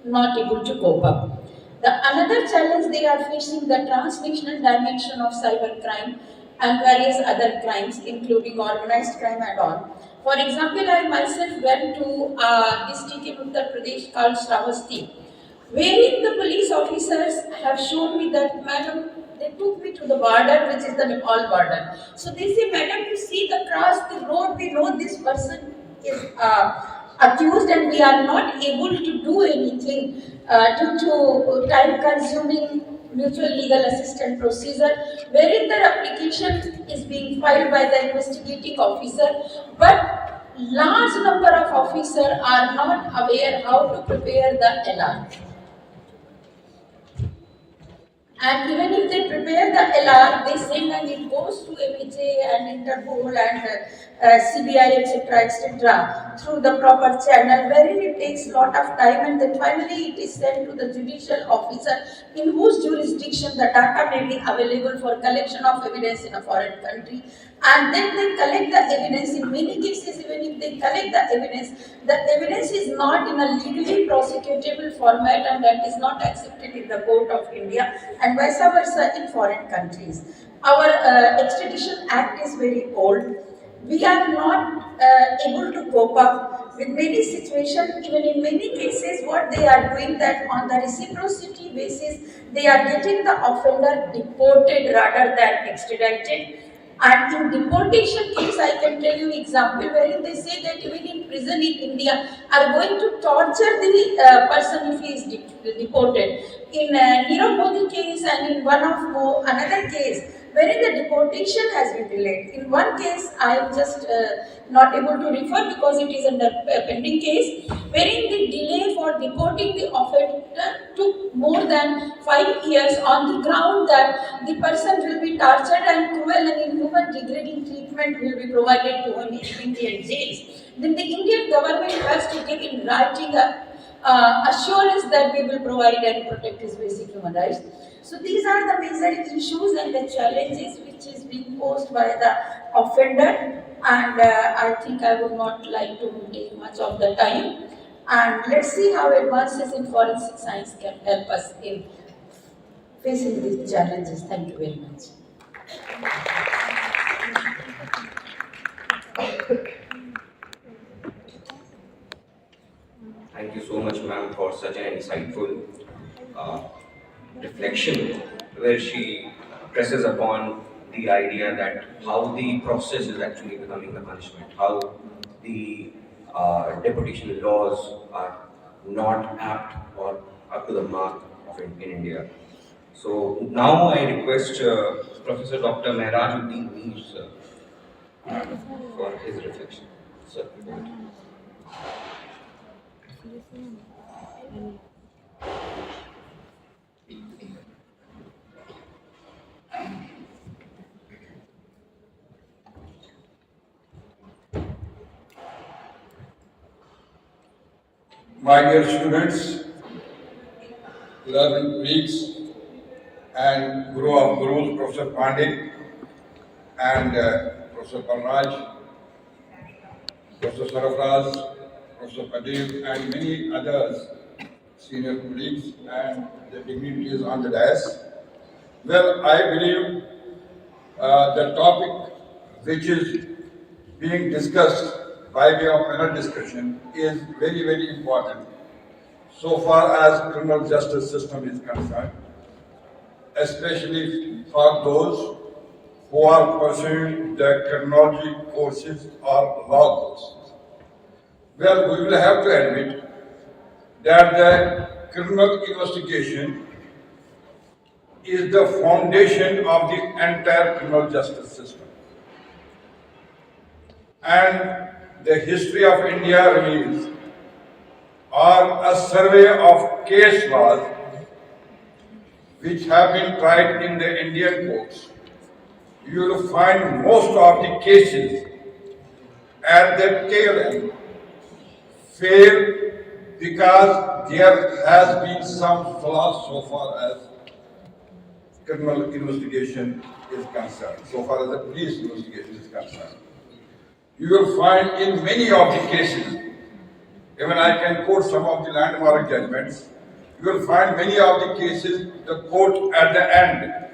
not able to cope up. The another challenge they are facing, the transnational dimension of cybercrime and various other crimes, including organized crime and all. For example, I myself went to a district in Uttar Pradesh called Shravasti, wherein the police officers have shown me that, madam, they took me to the border, which is the Nepal border. So they say, madam, you see across the road, we know this person is accused, and we are not able to do anything due to time-consuming mutual legal assistance procedure, wherein the application is being filed by the investigating officer, but large number of officers are not aware how to prepare the LR. And even if they prepare the LR, they send and it goes to MHA and Interpol and CBI, etc., through the proper channel, wherein it takes a lot of time, and then finally it is sent to the judicial officer in whose jurisdiction the data may be available for collection of evidence in a foreign country. And then they collect the evidence. In many cases, even if they collect the evidence is not in a legally prosecutable format, and that is not accepted in the court of India, and vice versa in foreign countries. Our Extradition Act is very old. We are not able to cope up with many situations. Even in many cases, what they are doing, that on the reciprocity basis, they are getting the offender deported rather than extradited. And in deportation case, I can tell you example wherein they say that even in prison in India are going to torture the person if he is deported. In Nirav Modi case and in one of another case, wherein the deportation has been delayed. In one case, I am just not able to refer because it is under a pending case, wherein the delay for deporting the offender took more than 5 years on the ground that the person will be tortured and cruel and inhuman degrading treatment will be provided to him in Indian jails. Then the Indian government has to give in writing a assurance that we will provide and protect his basic human rights. So these are the major issues and the challenges which is being posed by the offender, and I think I would not like to take much of the time. And let's see how advances in forensic science can help us in facing these challenges. Thank you very much.
Thank you so much, ma'am, for such an insightful uh, reflection where she presses upon the idea that how the process is actually becoming the punishment, how the deputation laws are not apt or up to the mark of in India. So now I request Professor Dr. Mehrajuddin Mir, sir, for his reflection. Sir, over to you.
My dear students, learned colleagues, and Guru of Gurus, Professor Pandey, and Professor Balraj, Professor Sarafraz, Professor Padev, and many others, senior colleagues, and the dignitaries on the dais. Well, I believe the topic which is being discussed by way of panel discussion is very, very important so far as criminal justice system is concerned, especially for those who are pursuing the criminology courses or law courses. Well, we will have to admit that the criminal investigation is the foundation of the entire criminal justice system. And the history of India reveals, or a survey of case laws which have been tried in the Indian courts, you will find most of the cases at the tail end fail because there has been some flaws so far as criminal investigation is concerned, so far as the police investigation is concerned. You will find in many of the cases, even I can quote some of the landmark judgments, you will find many of the cases the court at the end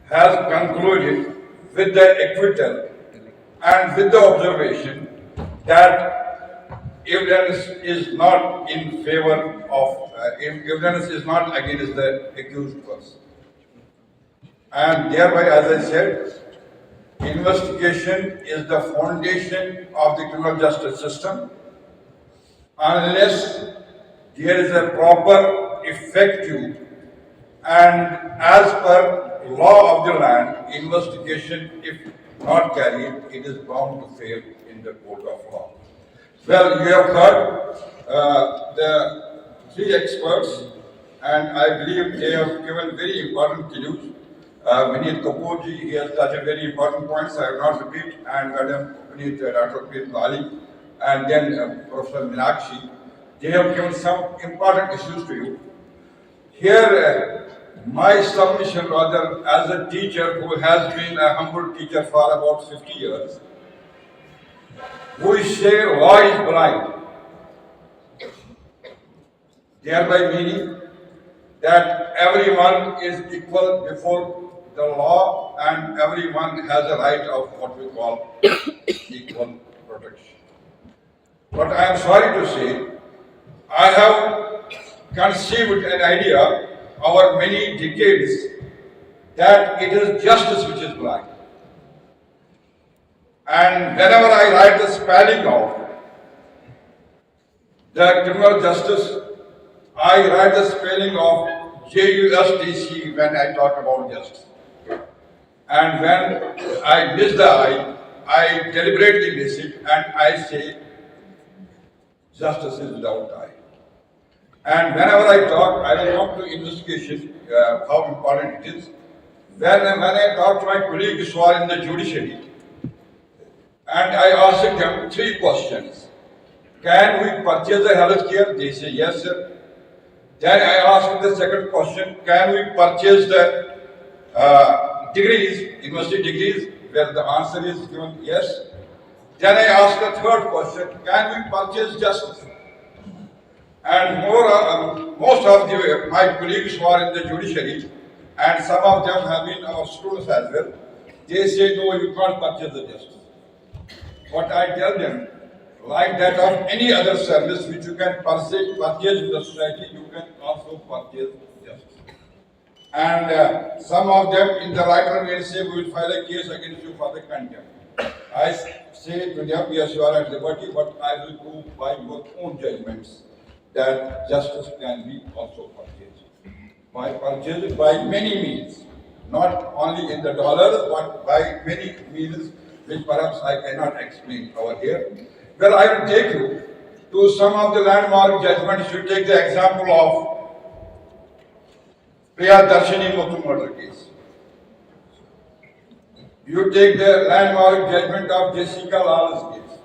has concluded with the acquittal and with the observation that evidence is not in favor of, evidence is not against the accused person. And thereby, as I said, investigation is the foundation of the criminal justice system. Unless there is a proper, effective, and as per law of the land, investigation, if not carried, it is bound to fail in the court of law. Well, you have heard the three experts, and I believe they have given very important clues. Vineet Kapoor ji, he has touched very important points, I will not repeat, and Madam Vineet, Dr. Vineet Lali, and then Professor Meenakshi, they have given some important issues to you. Here, my submission rather, as a teacher who has been a humble teacher for about 50 years, we say law is blind, thereby meaning that everyone is equal before the law and everyone has a right of what we call equal protection. But I am sorry to say, I have conceived an idea over many decades that it is justice which is blind. And whenever I write the spelling of the criminal justice, I write the spelling of JUSTC when I talk about justice. And when I miss the I deliberately miss it and I say justice is without I. And whenever I talk, I will come to investigation, how important it is. When I talk to my colleagues who are in the judiciary, and I ask them three questions. Can we purchase the health care? They say yes, sir. Then I ask the second question, can we purchase the degrees, university degrees? Where the answer is given yes. Then I ask the third question, can we purchase justice? And most of my colleagues who are in the judiciary, and some of them have been our students as well, they say no, you can't purchase the justice. What I tell them, like that of any other service which you can purchase in the society, you can also purchase justice. And some of them in the writer will say, we will file a case against you for the contempt. I say to them, yes, you are at liberty, but I will prove by your own judgments that justice can be also purchased. By purchased by many means, not only in the dollars, but by many means which perhaps I cannot explain over here. Well, I will take you to some of the landmark judgments. You take the example of Priyadarshini Muthu murder case. You take the landmark judgment of Jessica Lal's case.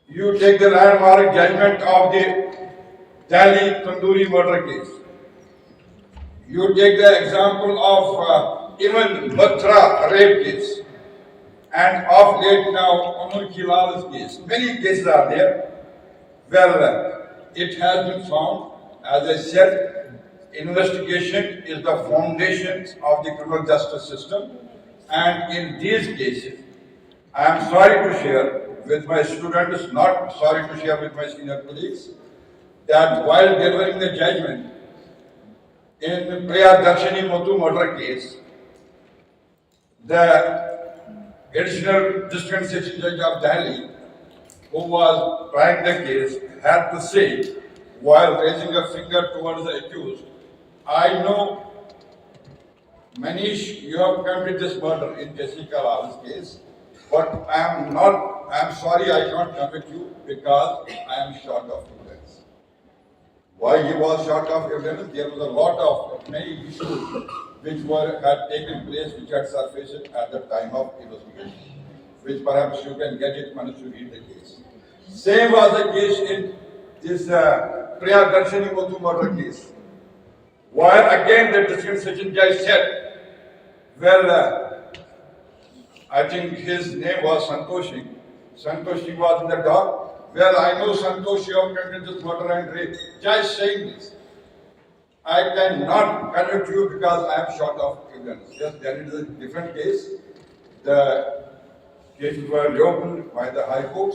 You take the landmark judgment of the Delhi Tandoori murder case. You take the example of even Batra rape case. And of late now, Amar Kilal's case. Many cases are there. Well, it has been found, as I said, investigation is the foundation of the criminal justice system. And in these cases, I am sorry to share with my students, not sorry to share with my senior colleagues, that while delivering the judgment in Priyadarshini Muthu murder case, the additional district session judge of Delhi, who was trying the case, had to say, while raising a finger towards the accused, I know, Manish, you have committed this murder in Jessica Lal's case, but I am sorry I cannot commit you because I am short of evidence. Why he was short of evidence? There was a lot of many issues which had taken place, which had surfaced at the time of investigation, which perhaps you can get it once you read the case. Same was the case in this Priyadarshini Muthu murder case, where again the district session judge said, well, I think his name was Santoshi. Santoshi was in the dock. Well, I know Santoshi, you have committed this murder and rape. Judge saying this. I cannot convict you because I am short of evidence. Yes, then it is a different case. The cases were reopened by the High Court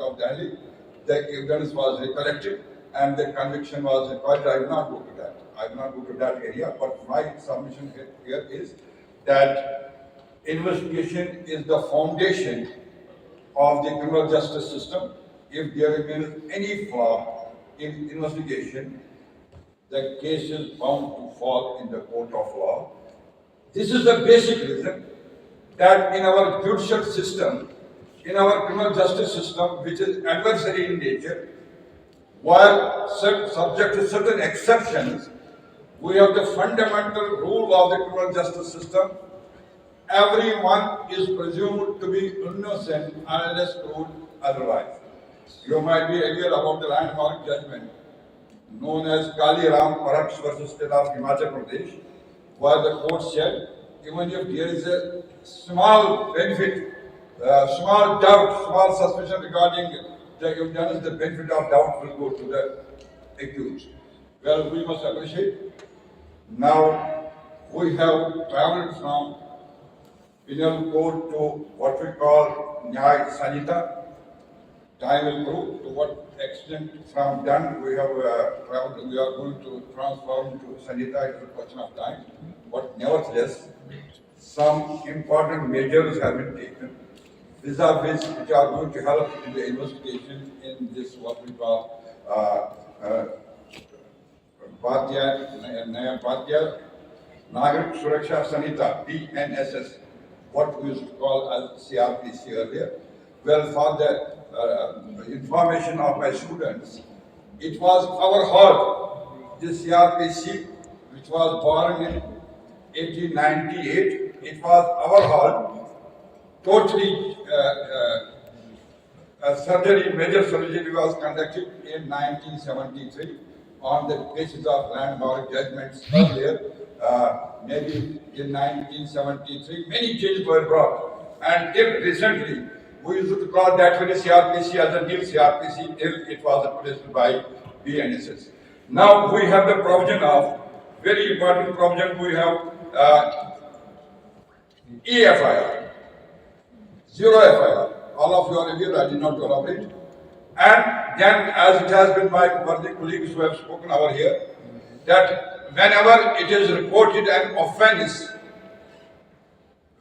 of Delhi. The evidence was recollected and the conviction was required. I will not go to that. I will not go to that area, but my submission here is that investigation is the foundation of the criminal justice system. If there remains any flaw in investigation, the case is bound to fall in the court of law. This is the basic reason that in our judicial system, in our criminal justice system, which is adversary in nature, while subject to certain exceptions, we have the fundamental rule of the criminal justice system. Everyone is presumed to be innocent unless proved otherwise. You might be aware about the landmark judgment known as Kali Ram Paraksh versus State of Himachal Pradesh, where the court said, even if there is a small benefit, small doubt, small suspicion regarding the evidence, the benefit of doubt will go to the accused. Well, we must appreciate. Now, we have traveled from penal code to what we call Nyaya Sanhita. Time will prove to what extent from done we have traveled, we are going to transform to Sanhita. It is a question of time. But nevertheless, some important measures have been taken vis-a-vis which are going to help in the investigation in this what we call Nagarik Suraksha Sanhita, BNSS, what we used to call as CRPC earlier. Well, for the information of my students, it was our hall, this CRPC, which was born in 1898, it was our hall, totally surgery, major surgery was conducted in 1973 on the basis of landmark judgments earlier. Maybe in 1973, many changes were brought. And till recently, we used to call that very CRPC as a new CRPC till it was replaced by BNSS. Now we have the provision of, very important provision, we have EFIR, zero FIR. all of you are here, I did not elaborate. And then, as it has been my worthy colleagues who have spoken over here, that whenever it is reported an offence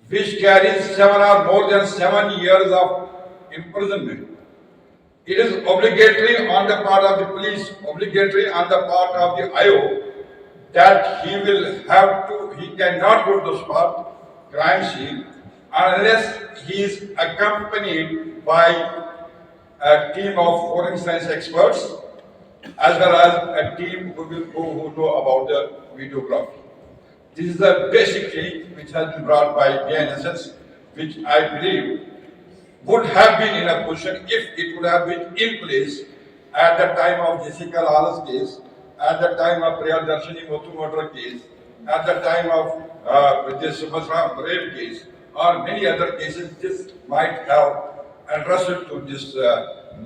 which carries 7 or more than 7 years of imprisonment, it is obligatory on the part of the police, obligatory on the part of the IO, that he cannot go to the spot, crime scene, unless he is accompanied by a team of forensic science experts, as well as a team who know about the videography. This is the basic change which has been brought by BNSS, which I believe would have been in a position if it would have been in place at the time of Jessica Lala's case, at the time of Priyadarshini Muthu murder case, at the time of this Subhasram rape case, or many other cases. This might have addressed to this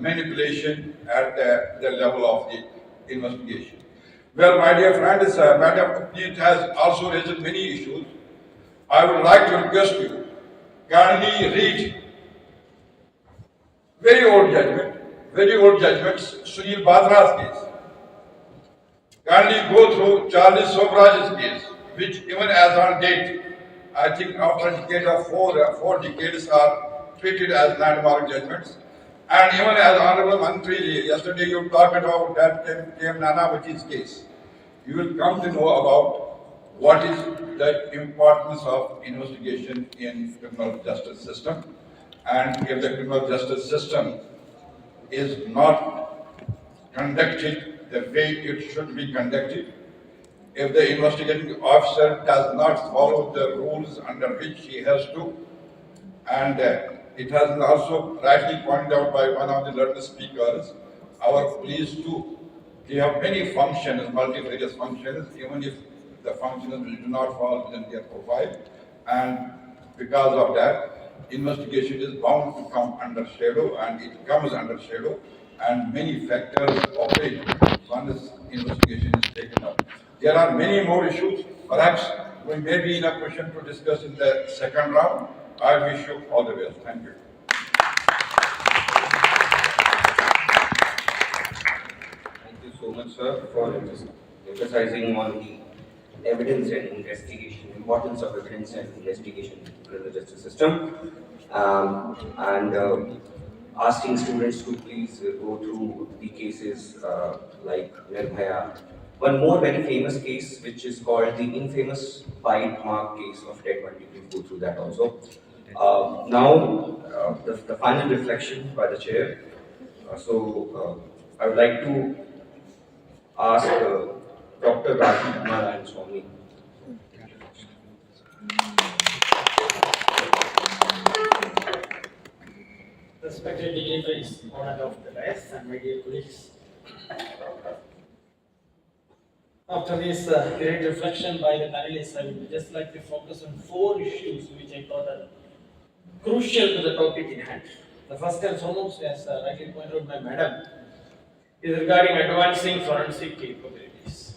manipulation at the level of the investigation. Well, my dear friends, Madam Puneet has also raised many issues. I would like to request you, kindly read very old judgments, Sunil Badra's case. Kindly go through Charles Sobraj's case, which even as on date, I think after a decade of four decades are treated as landmark judgments. And even as Honorable Mantri, yesterday you talked about that K.M. Nanavati's case. You will come to know about what is the importance of investigation in criminal justice system. And if the criminal justice system is not conducted the way it should be conducted, if the investigating officer does not follow the rules under which he has to, and it has been also rightly pointed out by one of the learned speakers, our police too, they have many functions, multifarious functions, even if the functions do not fall within their profile, and because of that, investigation is bound to come under shadow, and it comes under shadow, and many factors operate once investigation is taken up. There are many more issues. Perhaps we may be in a position to discuss in the second round. I wish you all the best. Thank you.
Thank you so much, sir, for emphasizing on the evidence and investigation, importance of evidence and investigation in the justice system, and asking students to please go through the cases like Nirbhaya. One more very famous case, which is called the infamous bite mark case of Ted Bundy. Please go through that also. Now, the final reflection by the chair. I would like to ask Dr. Rajiv Narayan Swami.
Respected dignitaries, honored of the dais, and my dear colleagues. After this great reflection by the panelists, I would just like to focus on 4 issues which I thought are crucial to the topic in hand. The first and foremost, as rightly pointed out by Madam, is regarding advancing forensic capabilities.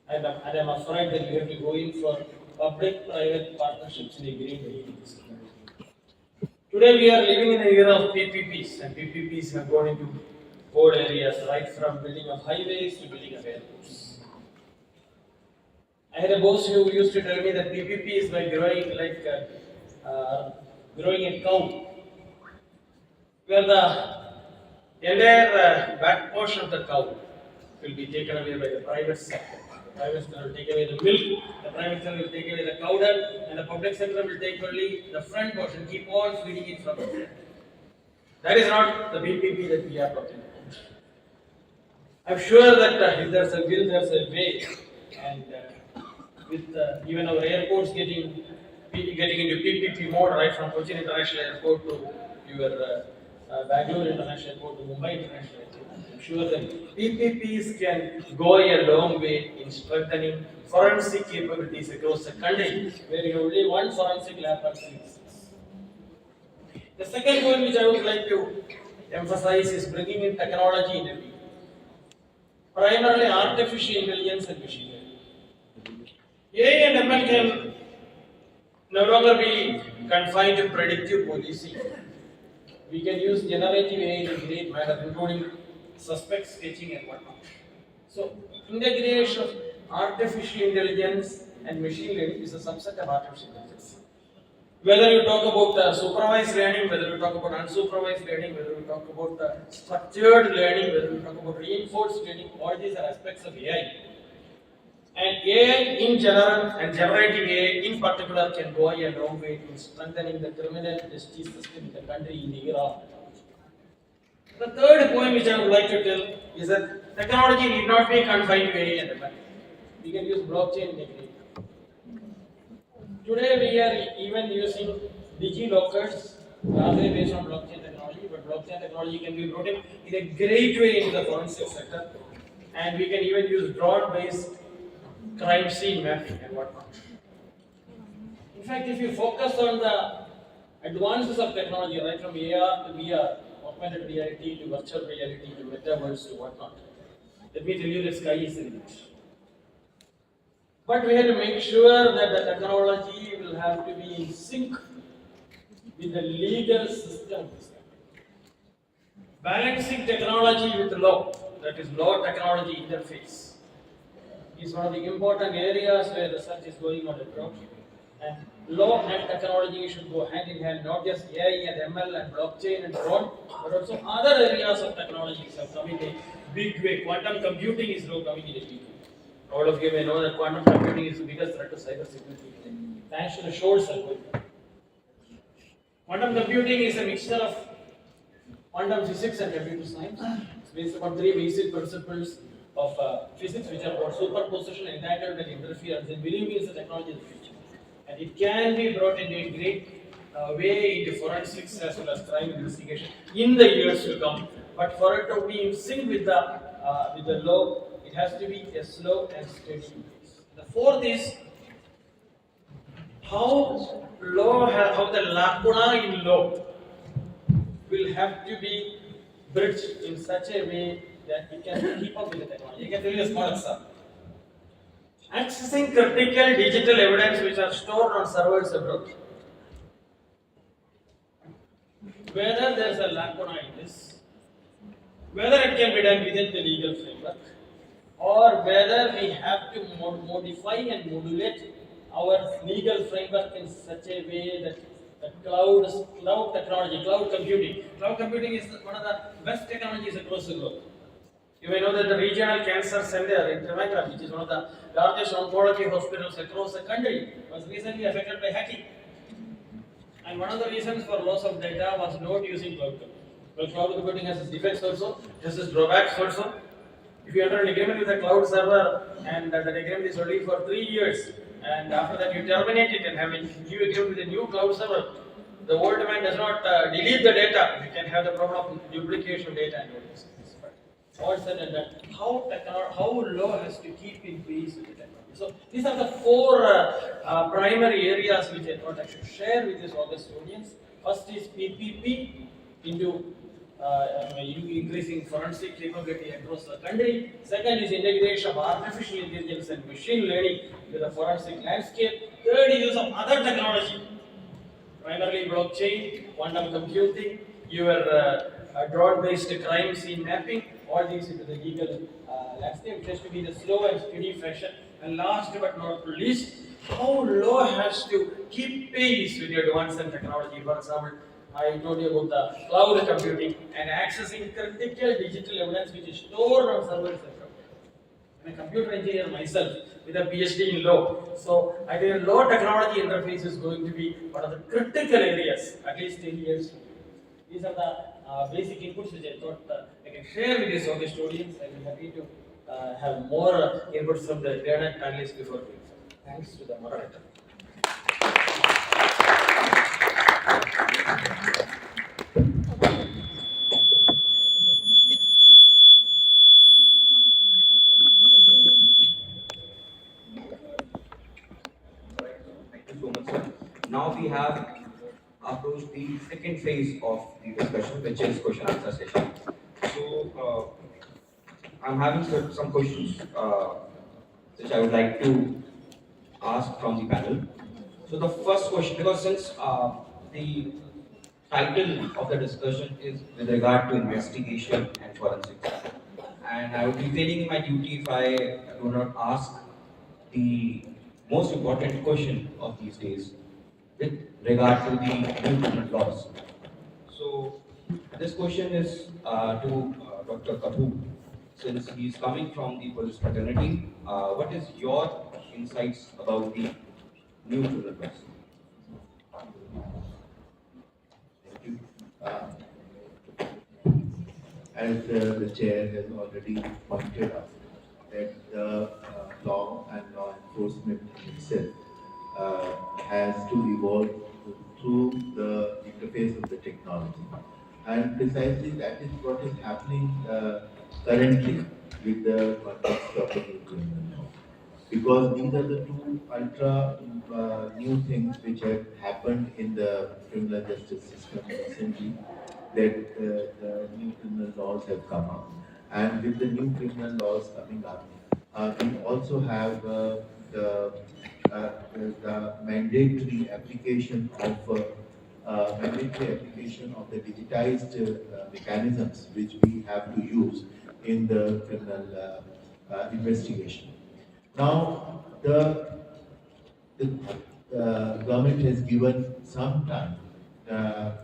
And I'm afraid that we have to go in for public-private partnerships in a great way. Today we are living in an era of PPPs, and PPPs have gone into 4 areas, right from building of highways to building of airports. I had a boss who used to tell me that PPP is like growing a cow, where the entire back portion of the cow will be taken away by the private sector. The private sector will take away the milk, the private sector will take away the cow dung, and the public sector will take only the front portion, keep on feeding it from the front. That is not the PPP that we are talking about. I'm sure that if there's a will, there's a way, and with even our airports getting into PPP mode, right from Cochin International Airport to your Bangalore International Airport to Mumbai International Airport, I'm sure that PPPs can go a long way in strengthening forensic capabilities across the country, where you have only one forensic lab person exists. The second point which I would like to emphasize is bringing in technology in everything, primarily artificial intelligence and machine learning. AI and ML can no longer be confined to predictive policing. we can use generative AI in a great manner, including suspect sketching and whatnot. So, integration of artificial intelligence and machine learning is a subset of artificial intelligence. Whether you talk about supervised learning, whether you talk about unsupervised learning, whether you talk about structured learning, whether you talk about reinforced learning, all these are aspects of AI. And AI in general and generative AI in particular can go a long way in strengthening the criminal justice system in the country in the era of technology. The third point which I would like to tell is that technology need not be confined to AI and ML. We can use blockchain technique. Today we are even using DigiLockers, largely based on blockchain technology, but blockchain technology can be brought in a great way into the forensic sector, and we can even use drone-based crime scene mapping and whatnot. In fact, if you focus on the advances of technology, right from AR to VR, augmented reality to virtual reality to metaverse to whatnot, let me tell you the sky is the limit. But we have to make sure that the technology will have to be in sync with the legal system of this country. Balancing technology with law, that is law technology interface, is one of the important areas where research is going on abroad. And law and technology should go hand in hand, not just AI and ML and blockchain and drone, but also other areas of technology have come in a big way. Quantum computing is now coming in a big way. All of you may know that quantum computing is the biggest threat to cybersecurity, thanks to the shorts are going. Quantum computing is a mixture of quantum physics and computer science. It's based upon three basic principles of physics, which are about superposition, entanglement, and interference. And believe me, it's a technology of the future. And it can be brought into a great way into forensics as well as crime investigation in the years to come. But for it to be in sync with the law, it has to be a slow and steady pace. The fourth is how the lacuna in law will have to be bridged in such a way that it can keep up with the technology. I can tell you a small example. Accessing critical digital evidence which are stored on servers abroad. Whether there is a lacuna in this, whether it can be done within the legal framework, or whether we have to modify and modulate our legal framework in such a way that the cloud technology, cloud computing is one of the best technologies across the globe. You may know that the regional cancer center in Trivandrum, which is one of the largest oncology hospitals across the country, was recently affected by hacking. And one of the reasons for loss of data was not using cloud computing. Well, cloud computing has its defects also, just as drawbacks also. If you enter an agreement with a cloud server and that agreement is only for 3 years, and after that you terminate it and have a new agreement with a new cloud server, the old man does not delete the data. You can have the problem of duplication of data and all this. All said and done, how law has to keep in pace with the technology. So these are the four primary areas which I thought I should share with this august audience. First is PPP into increasing forensic capability across the country. Second is integration of artificial intelligence and machine learning to the forensic landscape. Third is use of other technology, primarily blockchain, quantum computing, your drone-based crime scene mapping, all these into the legal landscape, which has to be the slow and steady fashion. And last but not least, how law has to keep pace with the advance in technology. For example, I told you about the cloud computing and accessing critical digital evidence which is stored on servers. I'm a computer engineer myself with a PhD in law. So I think law technology interface is going to be one of the critical areas, at least 10 years. These are the basic inputs which I thought I can share with this august audience. I will be happy to have more inputs from the learned panelists before we. Thanks to the moderator.
Thank you so much, sir. Now we have approached the second phase of the discussion, which is question answer session. So I'm having some questions which I would like to ask from the panel. So the first question, because since the title of the discussion is with regard to investigation and forensics. And I would be failing in my duty if I do not ask the most important question of these days with regard to the new criminal laws. So this question is to Dr. Kapoor. Since he is coming from the police fraternity, what is your insights about the new criminal laws?
Thank you. As the chair has already pointed out, that the law and law enforcement itself has to evolve through the interface of the technology. And precisely that is what is happening currently with the context of the new criminal law. Because these are the two ultra new things which have happened in the criminal justice system recently, that the new criminal laws have come up. And with the new criminal laws coming up, we also have the mandatory application of the digitized mechanisms which we have to use in the criminal investigation. Now, the government has given some time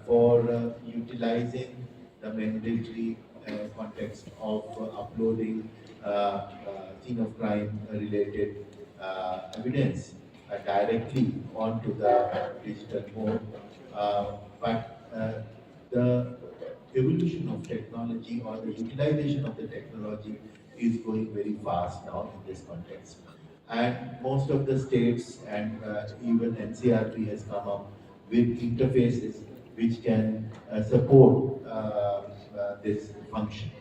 for utilizing the mandatory context of uploading scene of crime related evidence directly onto the digital mode. But the evolution of technology or the utilization of the technology is going very fast now in this context. And most of the states and even NCRP has come up with interfaces which can support this function.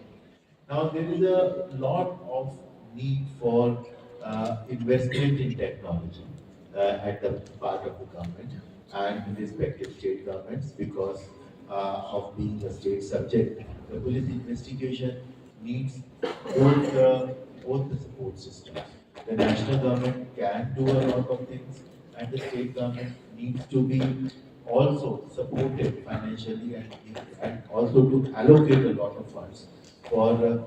Now there is a lot of need for investment in technology at the part of the government and respective state governments because of being a state subject. The police investigation needs both the support systems. The national government can do a lot of things and the state government needs to be also supported financially and also to allocate a lot of funds for the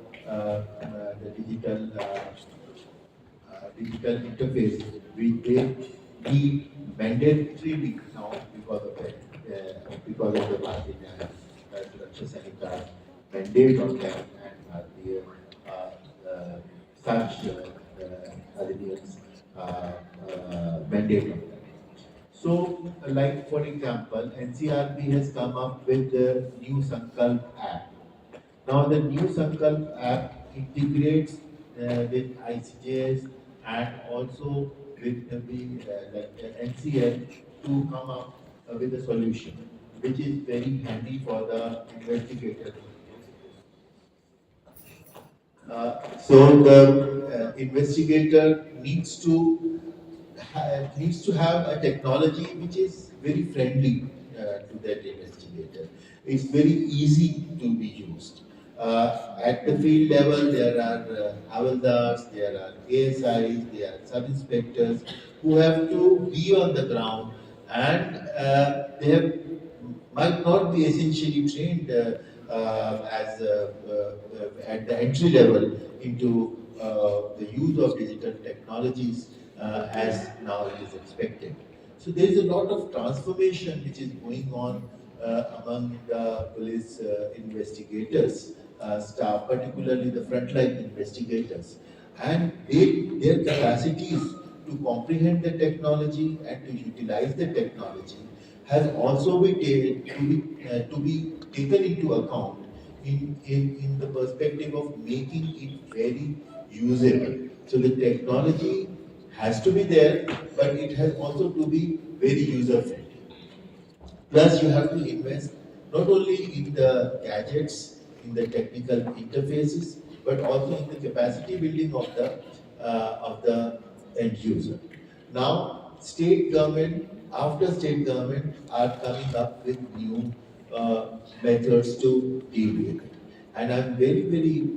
digital interface which they need mandatorily now because of the Bharatiya Nyaya Suraksha Sanhita mandate on them and Bharatiya such Adhiniam's mandate on them. So, like for example, NCRB has come up with the New Sankalp app. Now, the New Sankalp app integrates with ICJS and also with the NCL to come up with a solution, which is very handy for the investigator. So the investigator needs to have a technology which is very friendly to that investigator. It's very easy to be used. At the field level, there are havaldars, there are ASIs, there are sub-inspectors who have to be on the ground and might not be essentially trained as at the entry level into the use of digital technologies as now it is expected. So there is a lot of transformation which is going on among the police investigators staff, particularly the frontline investigators, and their capacities to comprehend the technology and to utilize the technology has also to be taken into account in the perspective of making it very usable. So the technology has to be there, but it has also to be very user-friendly. Plus, you have to invest not only in the gadgets, in the technical interfaces, but also in the capacity building of the end user. Now, state government, after state government, are coming up with new methods to deal with it. And I'm very, very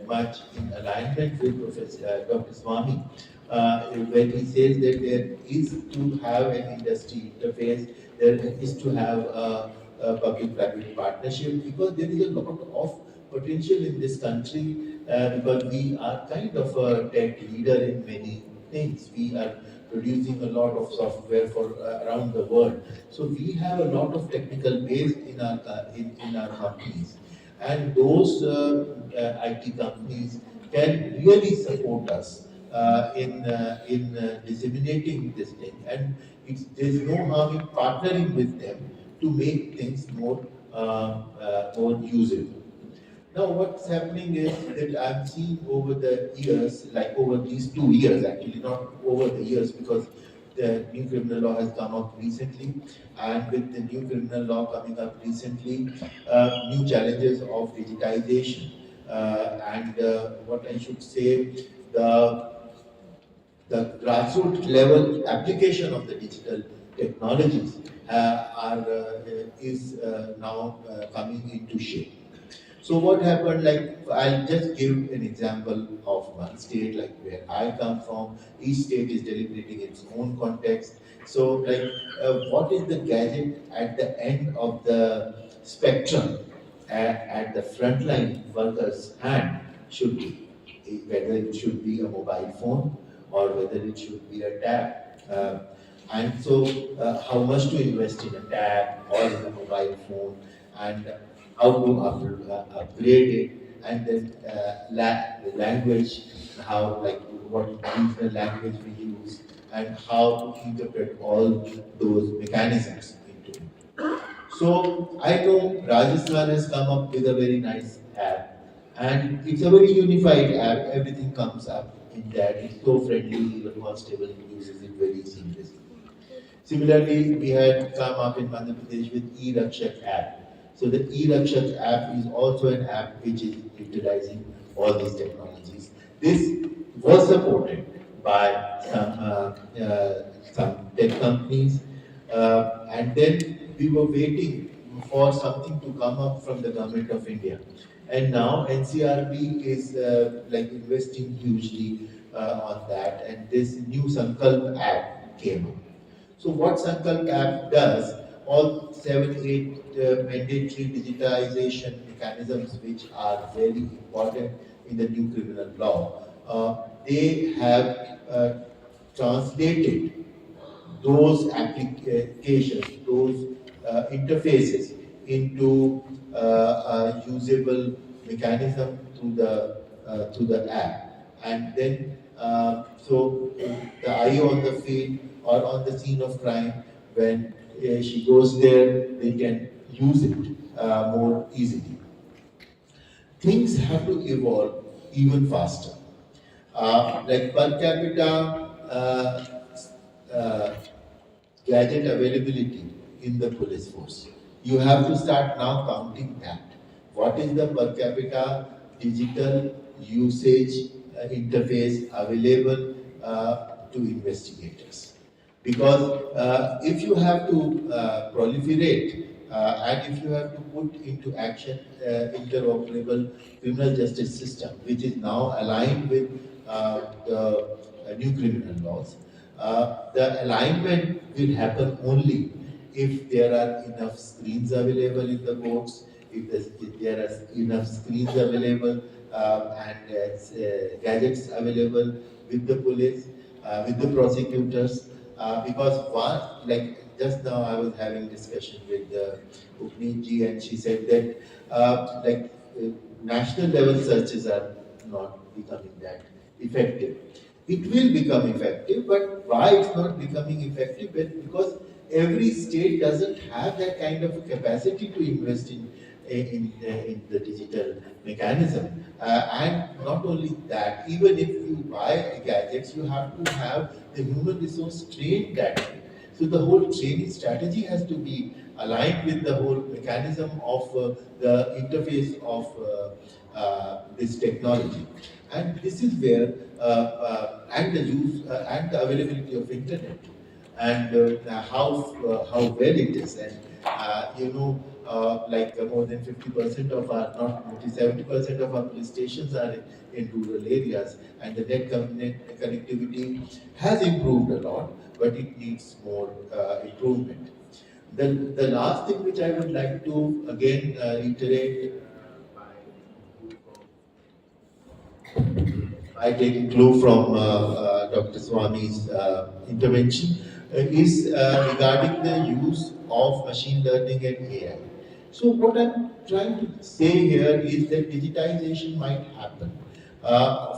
much in alignment with Professor Dr. Swami when he says that there is to have an industry interface, there is to have public-private partnership, because there is a lot of potential in this country, because we are kind of a tech leader in many things. We are producing a lot of software for around the world. So we have a lot of technical base in our companies, and those IT companies can really support us in disseminating this thing. And there's no harm in partnering with them to make things more usable. Now, what's happening is that I'm seeing over the years, like over these 2 years, actually, not over the years, because the new criminal law has come up recently, and with the new criminal law coming up recently, new challenges of digitization, and what I should say, the grassroots level application of the digital technologies is now coming into shape. So what happened, like, I'll just give an example of one state, like where I come from. Each state is deliberating its own context. So, like, what is the gadget at the end of the spectrum, at the frontline worker's hand should be? Whether it should be a mobile phone or whether it should be a tab. And so, how much to invest in a tab or in a mobile phone, and how to upgrade it, and then the language, how, like, what regional language we use, and how to interpret all those mechanisms into it. So I know Rajasthan has come up with a very nice app, and it's a very unified app. Everything comes up in that. It's so friendly, even constable uses it very seamlessly. Similarly, we had come up in Madhya Pradesh with E-Rakshak app. So the E-Rakshak app is also an app which is utilizing all these technologies. This was supported by some tech companies, and then we were waiting for something to come up from the government of India. And now NCRB is like investing hugely on that, and this new Sankalp app came up. So what Sankalp app does, all 7, 8 mandatory digitization mechanisms which are very important in the new criminal law, they have translated those applications, those interfaces into a usable mechanism to the app. And then, so the IO on the field or on the scene of crime, when she goes there, they can use it more easily. Things have to evolve even faster. Like per capita gadget availability in the police force. You have to start now counting that. What is the per capita digital usage interface available to investigators? Because if you have to proliferate and if you have to put into action interoperable criminal justice system, which is now aligned with the new criminal laws, the alignment will happen only if there are enough screens available in the courts, if there are enough screens available and gadgets available with the police, with the prosecutors, because one, like just now I was having discussion with Upneet ji, and she said that national level searches are not becoming that effective. It will become effective, but why it's not becoming effective? Because every state doesn't have that kind of a capacity to invest in the digital mechanism. And not only that, even if you buy gadgets, you have to have the human resource trained that way. So the whole training strategy has to be aligned with the whole mechanism of the interface of this technology. And this is where, and the use and the availability of internet, and how well it is. And more than 50% of our, not 70% of our police stations are in rural areas, and the net connectivity has improved a lot, but it needs more improvement. The last thing which I would like to again reiterate by taking clue from Dr. Swami's intervention is regarding the use of machine learning and AI. So what I'm trying to say here is that digitization might happen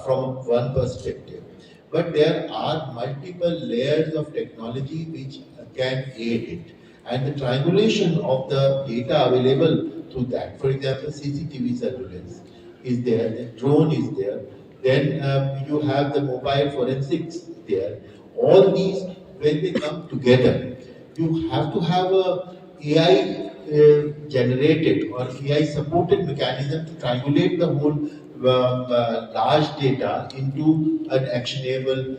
from one perspective, but there are multiple layers of technology which can aid it. And the triangulation of the data available through that, for example, CCTV surveillance is there, the drone is there, then you have the mobile forensics there. All these, when they come together, you have to have a AI generated or AI supported mechanism to triangulate the whole large data into an actionable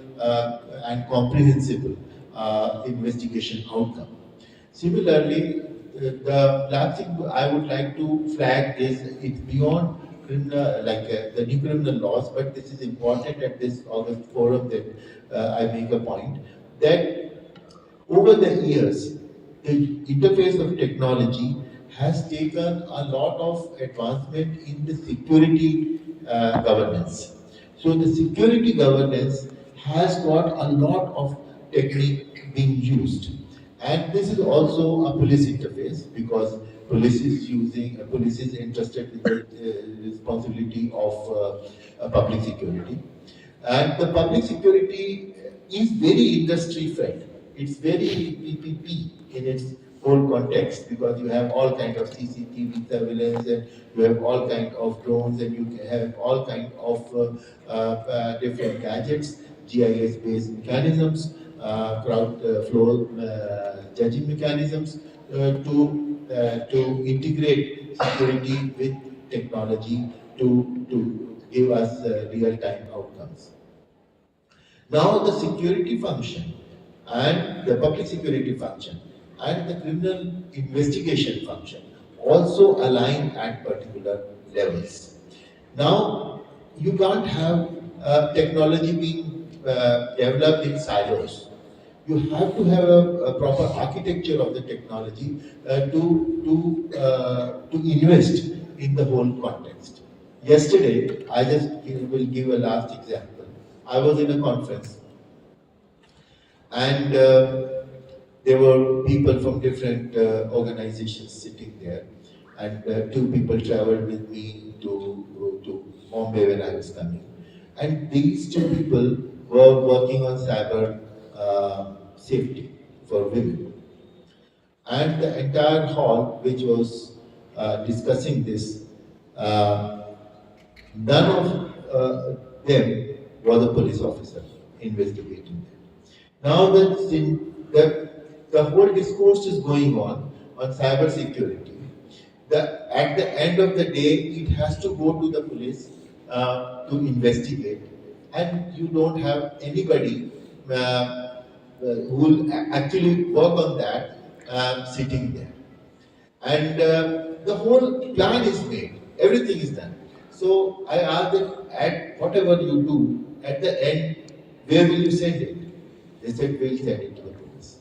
and comprehensible investigation outcome. Similarly, the last thing I would like to flag is it's beyond criminal, the new criminal laws, but this is important at this August forum that I make a point that over the years, the interface of technology has taken a lot of advancement in the security governance. So the security governance has got a lot of technique being used. And this is also a police interface because police is interested in the responsibility of public security. And the public security is very industry friendly. It's very PPP in its whole context because you have all kind of CCTV surveillance and you have all kind of drones and you have all kind of different gadgets, GIS-based mechanisms, crowd flow judging mechanisms to integrate security with technology to give us real-time outcomes. Now the security function and the public security function and the criminal investigation function also align at particular levels. Now you can't have technology being developed in silos. You have to have a proper architecture of the technology to invest in the whole context. Yesterday, I just will give a last example. I was in a conference and there were people from different organizations sitting there and two people traveled with me to Bombay when I was coming. And these two people were working on cyber safety for women. And the entire hall, which was discussing this, none of them was a police officer investigating them. Now the whole discourse is going on cyber security. At the end of the day, it has to go to the police to investigate, and you don't have anybody who will actually work on that sitting there. And the whole plan is made, everything is done. So I asked them, at whatever you do, at the end, where will you send it? They said, we'll send it to the police.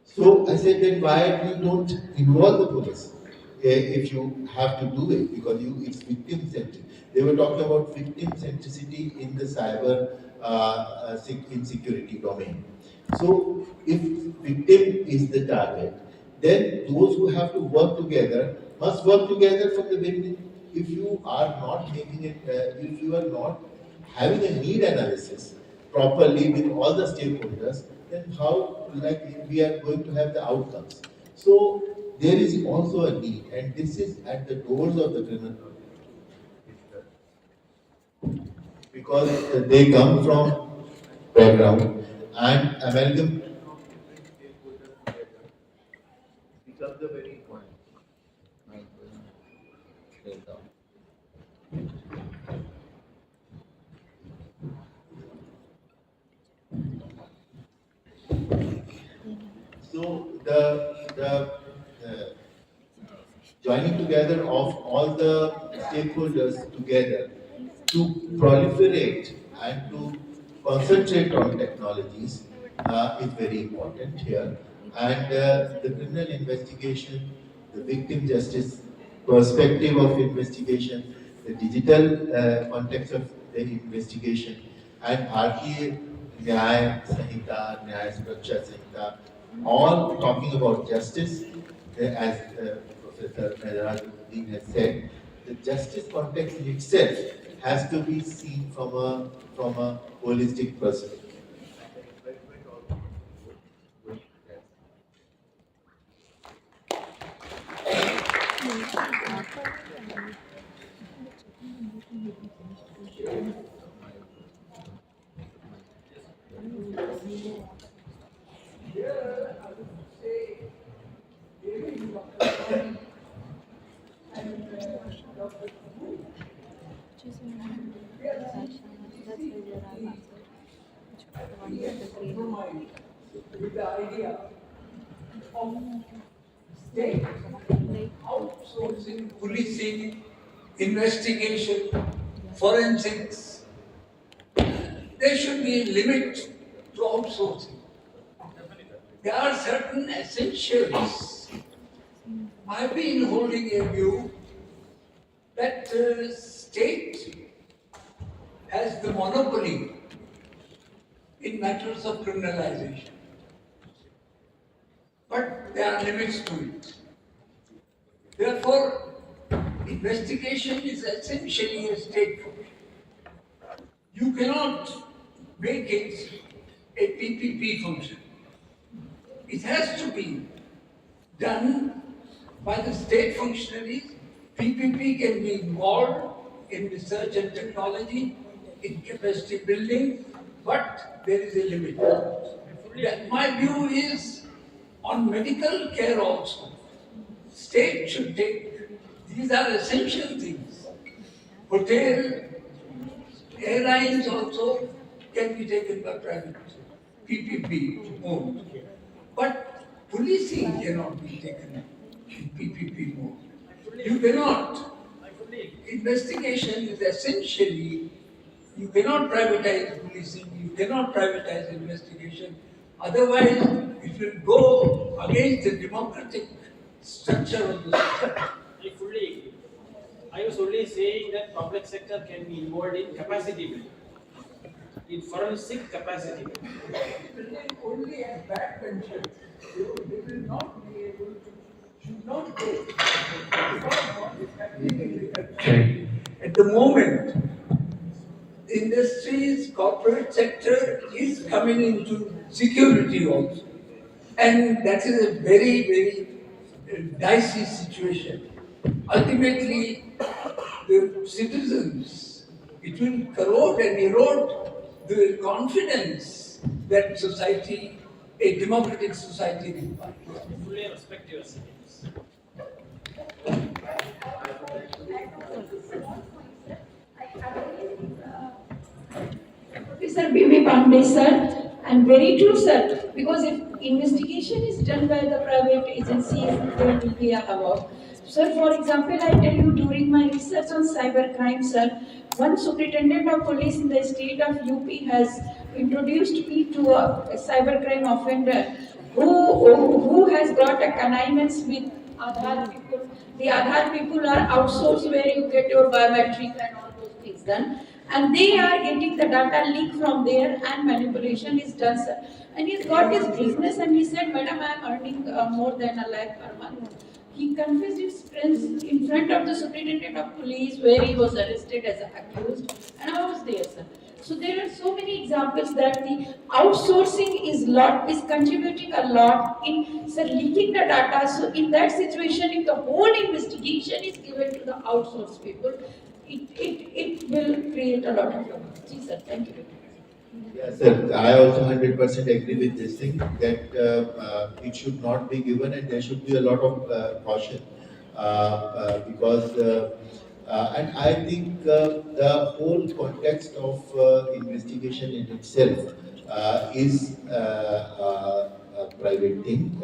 So I said, then why you don't involve the police if you have to do it? Because it's victim-centric. They were talking about victim-centricity in the cyber insecurity domain. So if victim is the target, then those who have to work together must work together from the beginning. If you are not making it, if you are not having a need analysis properly with all the stakeholders, then how we are going to have the outcomes? So there is also a need, and this is at the doors of the criminal because they come from background and amalgam becomes a very important. So the joining together of all the stakeholders together to proliferate and to concentrate on technologies is very important here. and the criminal investigation, the victim justice perspective of investigation, the digital context of the investigation, and Bharatiya Nyaya Sanhita, Nyaya Suraksha Sanhita, all talking about justice, as Professor Mehrajuddin has said, the justice context in itself has to be seen from a holistic perspective.
With the idea of state outsourcing policing, investigation, forensics. There should be a limit to outsourcing. There are certain essentials. I've been holding a view that state has the monopoly in matters of criminalization. But there are limits to it. Therefore, investigation is essentially a state function. You cannot make it a PPP function. It has to be done by the state functionaries. PPP can be involved in research and technology, in capacity building, but there is a limit. My view is on medical care also. State should take, these are essential things. Hotel, airlines also can be taken by private, PPP mode. But policing cannot be taken in PPP mode. You cannot. Investigation is essentially, you cannot privatize policing, you cannot privatize investigation. Otherwise, it will go against the democratic structure of the society.
I fully agree. I was only saying that public sector can be involved in capacity building, in forensic capacity building.
They only have backbenchers. They will not be able to, should not go. Because what is happening in the country at the moment, industries, corporate sector is coming into security also. And that is a very, very dicey situation. Ultimately, the citizens, it will corrode and erode the confidence that society, a democratic society requires.
I fully respect your sentiments.
Professor B.V. Pandey, sir, and very true, sir, because if investigation is done by the private agencies, there will be a havoc. Sir, for example, I tell you, during my research on cybercrime, sir, one superintendent of police in the state of UP has introduced me to a cybercrime offender who has got a connivance with Aadhaar people. The Aadhaar people are outsourced where you get your biometric and all those things done. And they are getting the data leak from there and manipulation is done, sir. And he's got his business and he said, Madam, I am earning more than a lakh per month. He confessed his friends in front of the superintendent of police where he was arrested as an accused, and I was there, sir. So there are so many examples that the outsourcing is contributing a lot in, sir, leaking the data. So in that situation, if the whole investigation is given to the outsourced people, it will create a lot of problems. Ji, sir, thank you.
Yes, sir. I also 100% agree with this thing that it should not be given and there should be a lot of caution because and I think the whole context of investigation in itself is a private thing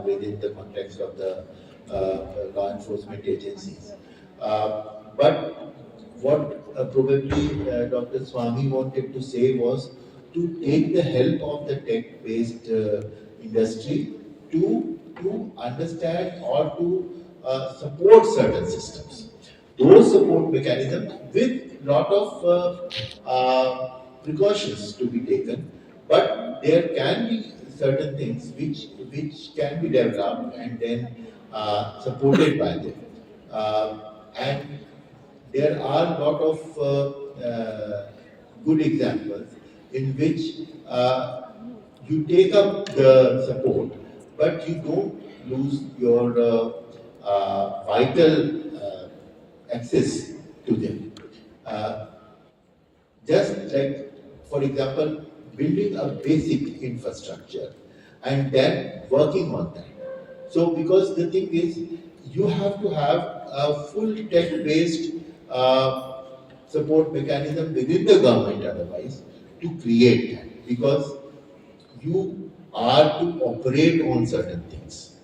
within the context of the law enforcement agencies. But what probably Dr. Swami wanted to say was to take the help of the tech-based industry to understand or to support certain systems. Those support mechanisms with lot of precautions to be taken, but there can be certain things which can be developed and then supported by them. And there are a lot of good examples in which you take up the support, but you don't lose your vital access to them. Just like, for example, building a basic infrastructure and then working on that. So, because the thing is, you have to have a full tech-based support mechanism within the government otherwise to create that, because you are to operate on certain things.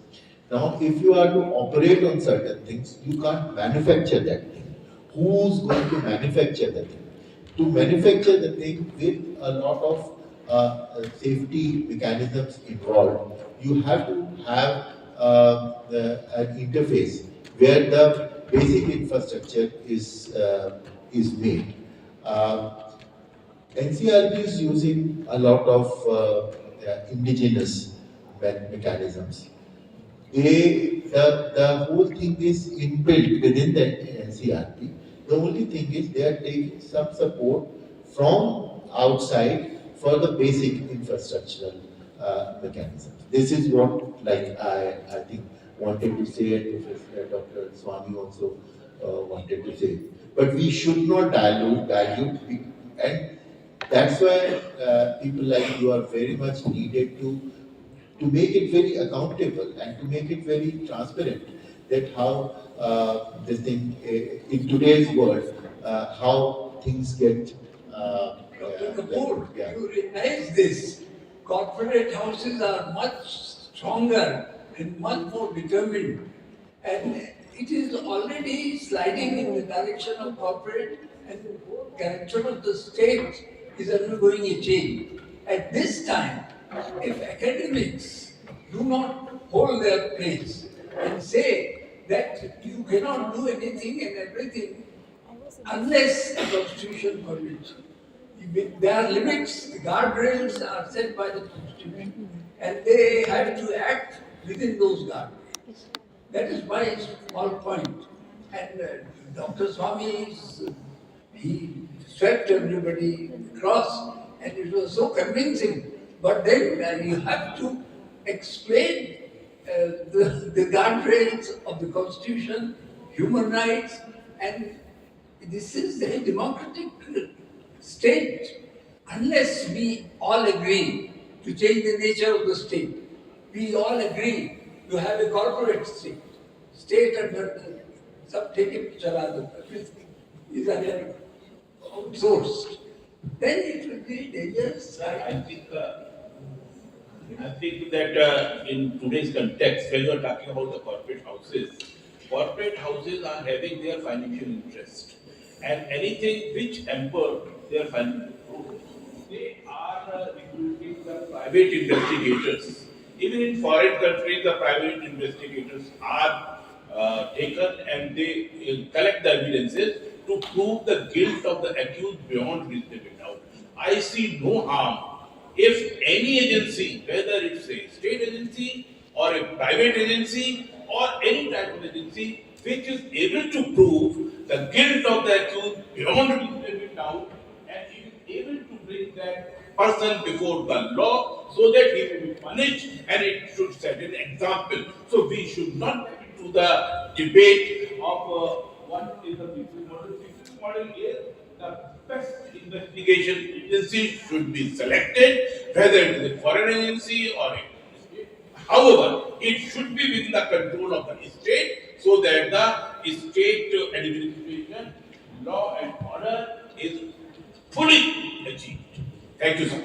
Now, if you are to operate on certain things, you can't manufacture that thing. Who's going to manufacture the thing? To manufacture the thing with a lot of safety mechanisms involved, you have to have an interface where the basic infrastructure is made. NCRB is using a lot of indigenous mechanisms. The whole thing is inbuilt within the NCRB. The only thing is they are taking some support from outside for the basic infrastructural mechanisms. This is what, like, I think wanted to say, and Professor Dr. Swami also wanted to say. But we should not dilute, and that's why people like you are very much needed to make it very accountable and to make it very transparent, that how this thing in today's world, how things get.
Dr. Kapoor,
yeah.
you realize this. Corporate houses are much stronger and much more determined. And it is already sliding in the direction of corporate, and the character of the state is undergoing a change. At this time, if academics do not hold their place and say that you cannot do anything and everything unless the constitution permits you. There are limits, the guardrails are set by the constitution, and they have to act within those guardrails. That is my small point. And Dr. Swami, he swept everybody across, and it was so convincing. But then you have to explain the guardrails of the constitution, human rights, and this is a democratic state. Unless we all agree to change the nature of the state, we all agree to have a corporate state, under the sab take it chala do, everything is under outsourced, then it will be dangerous.
I think that in today's context, when you are talking about the corporate houses are having their financial interest, and anything which hamper their financial growth, they are recruiting the private investigators. Even in foreign countries, the private investigators are taken and they collect the evidences to prove the guilt of the accused beyond reasonable doubt. I see no harm if any agency, whether it's a state agency or a private agency or any type of agency, which is able to prove the guilt of the accused beyond reasonable doubt, and is able to bring that person before the law so that he may be punished, and it should set an example. So we should not get into the debate of what is the business model. Business model is the best investigation agency should be selected, whether it is a foreign agency or a state. However, it should be within the control of the state so that the state administration, law and order is fully achieved. Thank you, sir.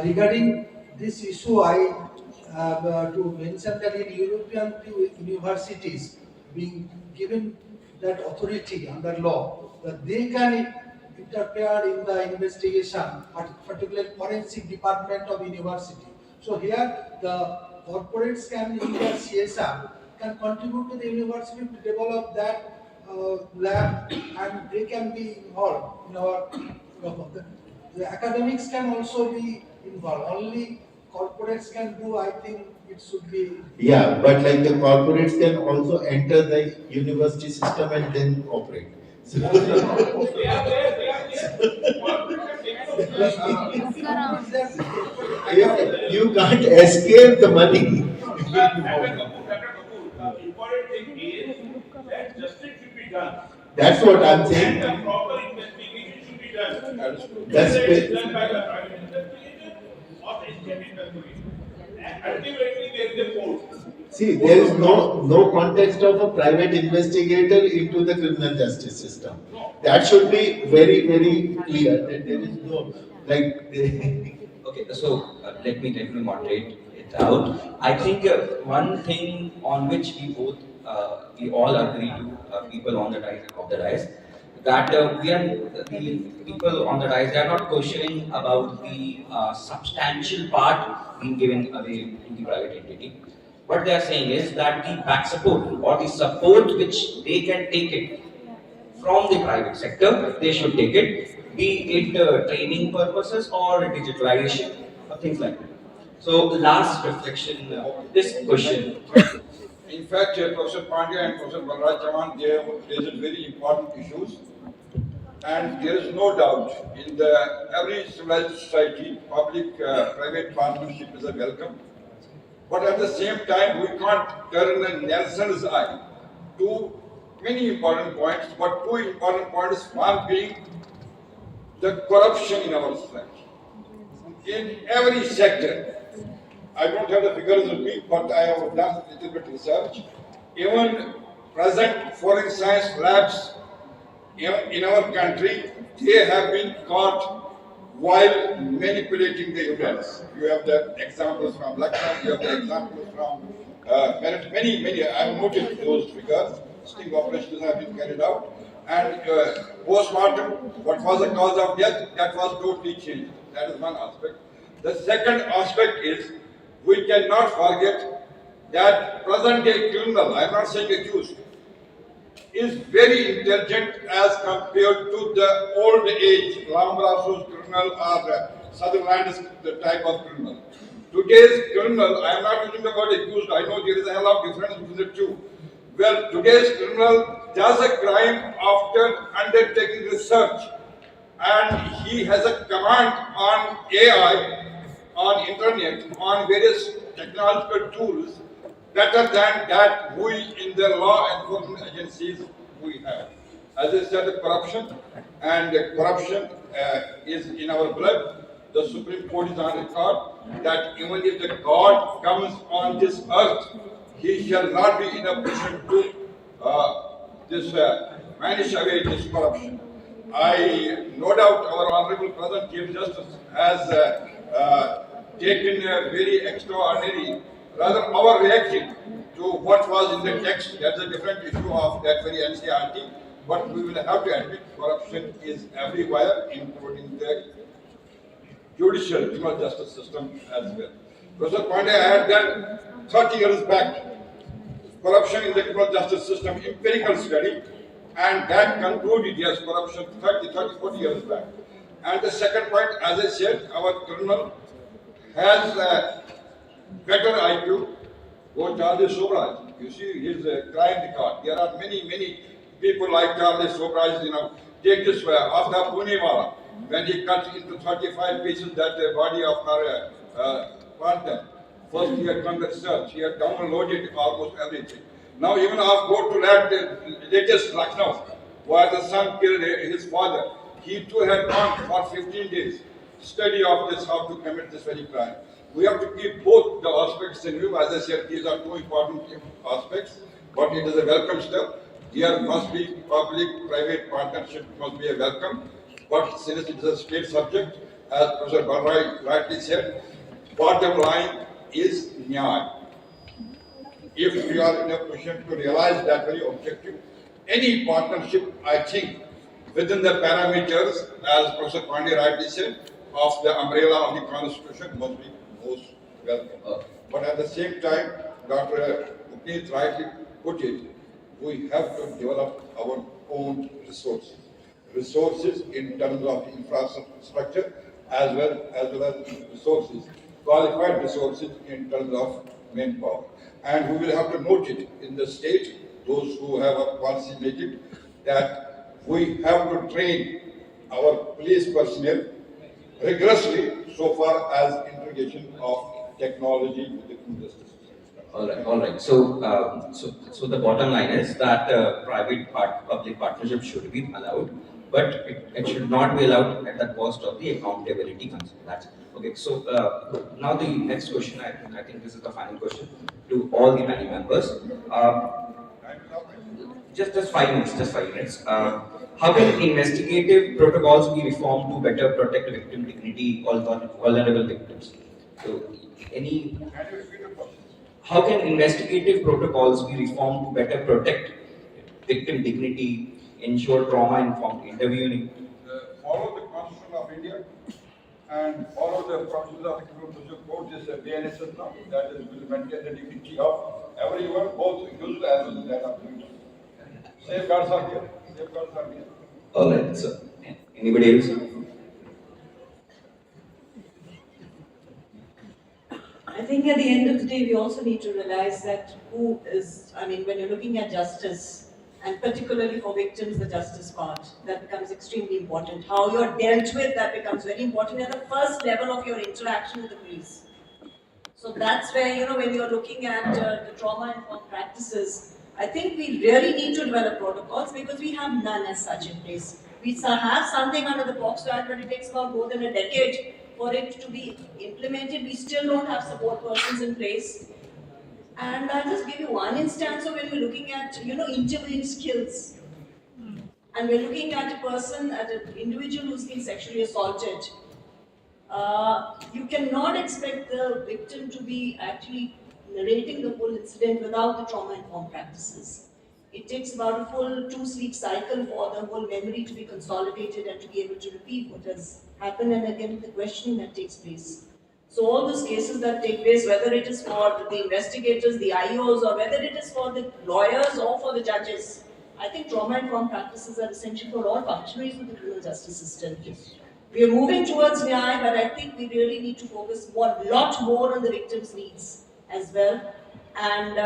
Regarding this issue, I have to mention that in European universities being given that authority under law, that they can interfere in the investigation, particularly forensic department of university. So here the corporates can in their CSR can contribute to the university to develop that lab, and they can be involved in our the academics can also be involved. Only corporates can do. I think it should be.
Yeah, but like the corporates can also enter the university system and then operate. So, you can't escape the money.
The important thing is that justice should be done.
That's what I'm
And
saying.
the proper investigation should be done.
That's
Whether it's
it.
done by the private investigator or the state investigator. And ultimately, there is a court.
See, there is no context of a private investigator into the criminal justice system. That should be very, very clear that there is no, like,
Okay, so let me moderate it out. I think one thing on which we all agree to, people on the dais, that the people on the dais, they are not questioning about the substantial part being given away to the private entity. What they are saying is that the back support or the support which they can take it from the private sector, they should take it, be it training purposes or digitalization or things like that. So last reflection, this question.
In fact, Professor Pandey and Professor Balraj Chavan, they have raised very important issues. And there is no doubt in every civilized society, public-private partnership is a welcome. But at the same time, we can't turn a Nelson's eye to many important points, but two important points, one being the corruption in our society. In every sector, I don't have the figures with me, but I have done a little bit research. Even present foreign science labs in our country, they have been caught while manipulating the evidence. You have the examples from Lucknow, you have the examples from many, I have noted those figures. Sting operations have been carried out. And post-mortem, what was the cause of death, that was totally changed. That is one aspect. The second aspect is, we cannot forget that present-day criminal, I am not saying accused, is very intelligent as compared to the old age Lambraso's criminal or Sutherland's type of criminal. Today's criminal, I am not using the word accused, I know there is a hell of difference between the two. Well, today's criminal does a crime after undertaking research, and he has a command on AI, on internet, on various technological tools better than that we in the law enforcement agencies we have. As I said, the corruption, and corruption is in our blood. The Supreme Court is on record that even if the God comes on this earth, he shall not be in a position to vanish away this corruption. No doubt our Honorable President Chief Justice has taken a very extraordinary, rather our reaction to what was in the text. That's a different issue of that very NCRT, but we will have to admit corruption is everywhere, including the judicial criminal justice system as well. Professor Pandey, I had done 30 years back corruption in the criminal justice system empirical study, and that concluded, yes, corruption 40 years back. And the second point, as I said, our criminal has a better IQ. Go Charlie Sobraj, you see his crime record. There are many people like Charlie Sobraj, take this way, after Punewala, when he cut into 35 pieces that body of her partner. First he had done the research, he had downloaded almost everything. Now even I'll go to that latest Lucknow, where the son killed his father. He too had gone for 15 days, study of this, how to commit this very crime. We have to keep both the aspects in view. As I said, these are two important aspects, but it is a welcome step. Here must be public-private partnership must be a welcome. But since it is a state subject, as Professor Balraj rightly said, bottom line is Nyaya. If we are in a position to realize that very objective, any partnership, I think, within the parameters, as Professor Pandey rightly said, of the umbrella of the Constitution must be most welcome. But at the same time, Dr. Upneet rightly put it, we have to develop our own resources. Resources in terms of infrastructure as well as resources, qualified resources in terms of manpower. And we will have to note it in the state, those who have a policy making, that we have to train our police personnel rigorously so far as integration of technology with the justice system.
All right. So the bottom line is that public partnership should be allowed, but it should not be allowed at the cost of the accountability concern. That's okay. So now the next question, I think this is the final question to all the panel members. Just 5 minutes. Just 5 minutes. How can investigative protocols be reformed to better protect victim dignity or vulnerable victims? So, any how can investigative protocols be reformed to better protect victim dignity, ensure trauma-informed interviewing?
Follow the Constitution of India and follow the provisions of the Criminal Procedure Code, this BNS system, that is will maintain the dignity of everyone, both user as well as that of victim. Safeguards are here. Safeguards are here.
All right, so anybody else?
I think at the end of the day, we also need to realize that when you're looking at justice, and particularly for victims, the justice part, that becomes extremely important. How you're dealt with, that becomes very important at the first level of your interaction with the police. So that's where, when you're looking at the trauma-informed practices, I think we really need to develop protocols because we have none as such in place. We have something under the POCSO Act, but it takes about more than a decade for it to be implemented. We still don't have support persons in place. And I'll just give you one instance of when we're looking at, interviewing skills. And we're looking at an individual who's been sexually assaulted. You cannot expect the victim to be actually narrating the whole incident without the trauma-informed practices. It takes about a full 2 sleep cycle for the whole memory to be consolidated and to be able to repeat what has happened and again the questioning that takes place. So all those cases that take place, whether it is for the investigators, the IOs, or whether it is for the lawyers or for the judges, I think trauma-informed practices are essential for all functionaries of the criminal justice system. We are moving towards NIAI, but I think we really need to focus a lot more on the victim's needs as well. And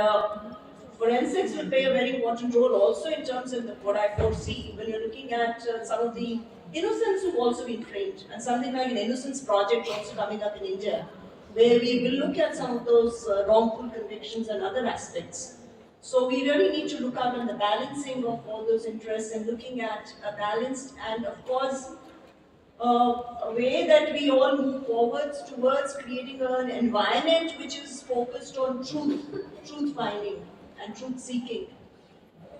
forensics will play a very important role also in terms of what I foresee when you're looking at some of the innocents who've also been framed, and something like an innocence project also coming up in India, where we will look at some of those wrongful convictions and other aspects. So we really need to look out on the balancing of all those interests and looking at a balanced and, of course, a way that we all move forwards towards creating an environment which is focused on truth finding and truth seeking.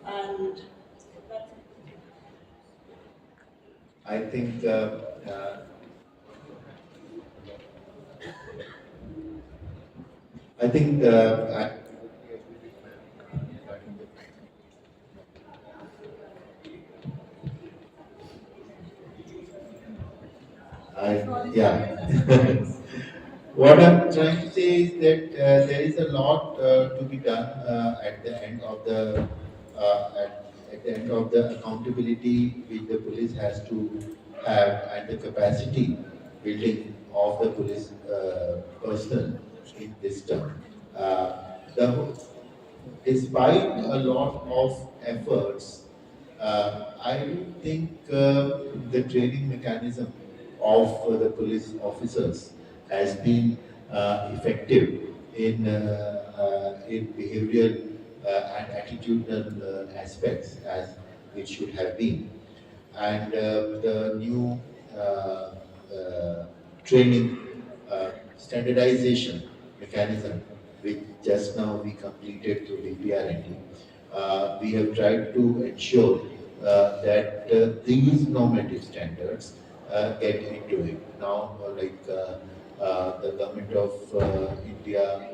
And
I think what I'm trying to say is that there is a lot to be done at the end of the accountability which the police has to have and the capacity building of the police personnel in this term. Despite a lot of efforts, I don't think the training mechanism of the police officers has been effective in behavioral and attitudinal aspects as it should have been. And the new training standardization mechanism, which just now we completed through DPRND, we have tried to ensure that these normative standards get into it. Now, the government of India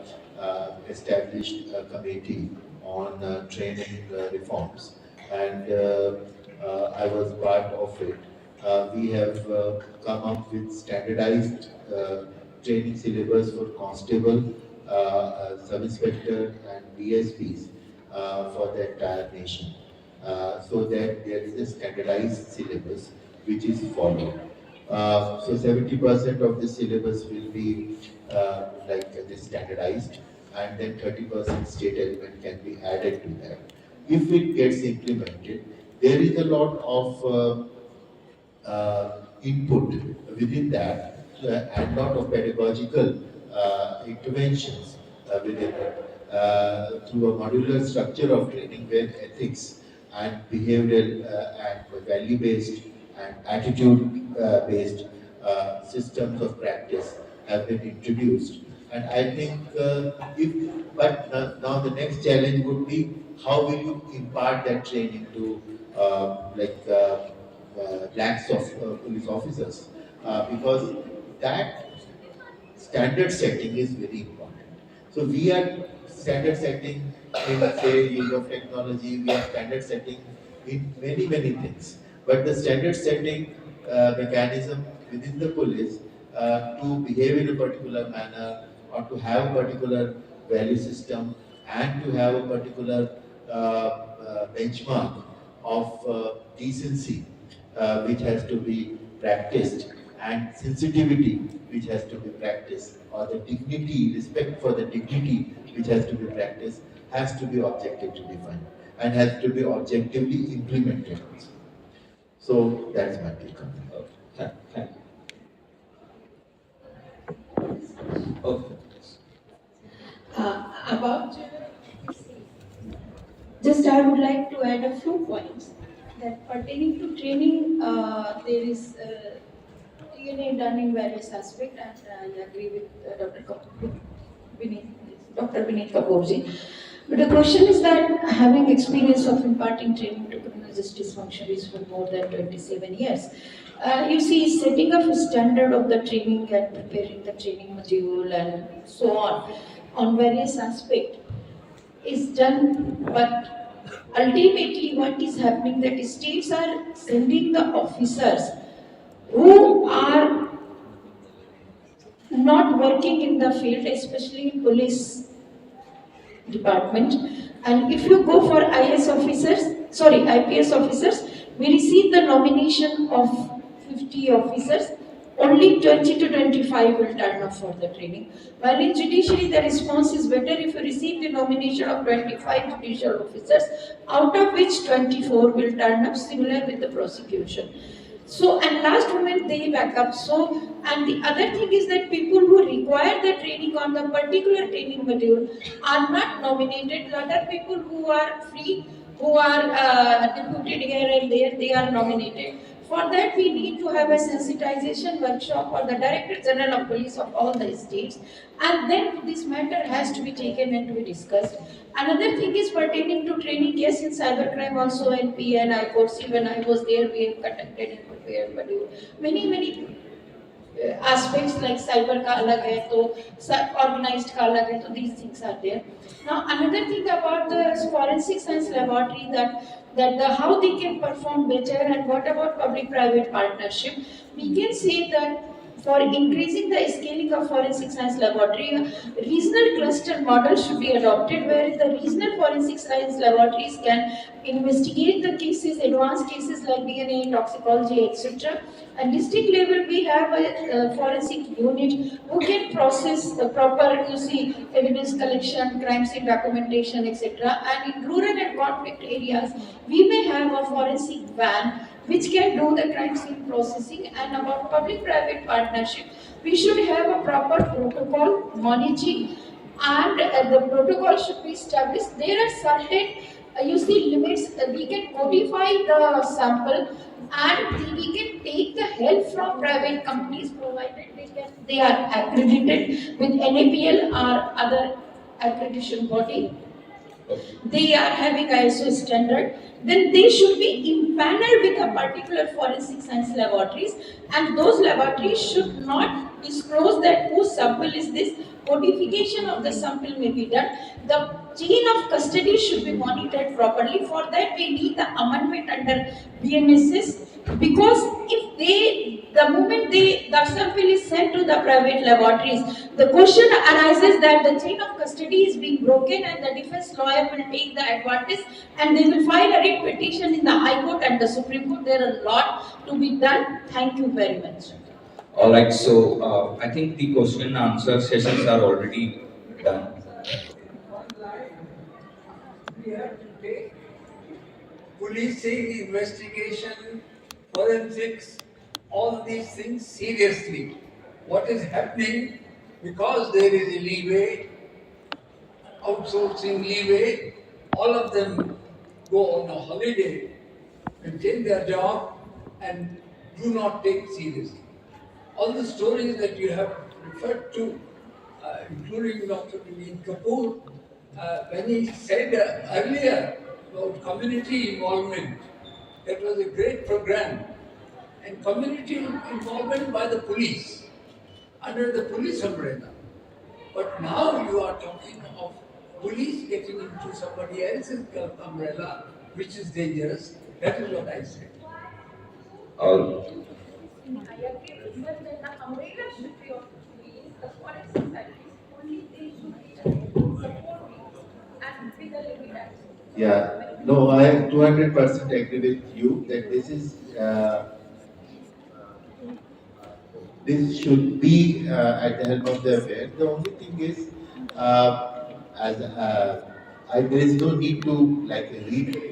established a committee on training reforms, and I was part of it. We have come up with standardized training syllabus for constable, sub-inspector and DSPs for the entire nation, so that there is a standardized syllabus which is followed. So 70% of the syllabus will be this standardized, and then 30% state element can be added to that. If it gets implemented, there is a lot of input within that and lot of pedagogical interventions within it through a modular structure of training where ethics and behavioral and value-based and attitude-based systems of practice have been introduced. And I think now the next challenge would be how will you impart that training to lakhs of police officers, because that standard setting is very important. So we are standard setting in, say, use of technology, we are standard setting in many things. But the standard setting mechanism within the police to behave in a particular manner, or to have a particular value system, and to have a particular benchmark of decency which has to be practiced, and sensitivity which has to be practiced, or the dignity, respect for the dignity which has to be practiced, has to be objectively defined and has to be objectively implemented also. So that's my take on that.
Thank you. Okay.
About just I would like to add a few points that pertaining to training, there is DNA done in various aspects, and I agree with Dr. Vineet Kapoorji. But the question is that having experience of imparting training to criminal justice functionaries for more than 27 years, you see, setting up a standard of the training and preparing the training module and so on various aspects is done, but ultimately what is happening that states are sending the officers who are not working in the field, especially in police department. And if you go for IPS officers, we receive the nomination of 50 officers, only 20 to 25 will turn up for the training. While in judiciary, the response is better if you receive the nomination of 25 judicial officers, out of which 24 will turn up, similar with the prosecution. So, and last moment they back up. So, and the other thing is that people who require the training on the particular training module are not nominated. Other people who are free, who are deputed here and there, they are nominated. For that, we need to have a sensitization workshop for the Director General of Police of all the states, and then this matter has to be taken and to be discussed. Another thing is pertaining to training. Yes, in cybercrime also, NP and I foresee when I was there, we have conducted and prepared many aspects like cyber ka alag hai, to organized ka alag hai, so these things are there. Now, another thing about the forensic science laboratory that how they can perform better, and what about public-private partnership? We can say that for increasing the scaling of forensic science laboratory, a regional cluster model should be adopted, where the regional forensic science laboratories can investigate the cases, advanced cases like DNA, toxicology, etc. At district level, we have a forensic unit who can process the proper, evidence collection, crime scene documentation, etc. And in rural and conflict areas, we may have a forensic van which can do the crime scene processing. And about public-private partnership, we should have a proper protocol monitoring, and the protocol should be established. There are certain, limits. We can modify the sample, and we can take the help from private companies, provided they are accredited with NAPL or other accreditation body. They are having ISO standard, then they should be impaneled with a particular forensic science laboratories, and those laboratories should not disclose that whose sample is this. Codification of the sample may be done. The chain of custody should be monitored properly. For that, we need the amendment under BMSS, because if they the moment the sample is sent to the private laboratories, the question arises that the chain of custody is being broken and the defense lawyer will take the advantage and they will file a writ petition in the High Court and the Supreme Court. There are a lot to be done. Thank you very much.
All right, so I think the question and answer sessions are already done.
We have to take policing, investigation, forensics, all these things seriously. What is happening, because there is a leeway, outsourcing leeway, all of them go on a holiday, maintain their job and do not take seriously. All the stories that you have referred to, including Dr. Naveen Kapoor, when he said earlier about community involvement, that was a great program. And community involvement by the police, under the police umbrella. But now you are talking of police getting into somebody else's umbrella, which is dangerous. That is what I said.
I agree with you that the umbrella should be of police, the foreign societies, only they should be supporting and with the limit.
Yeah, no, I 200% agree with you that this should be at the helm of the affair. The only thing is, there is no need to like read.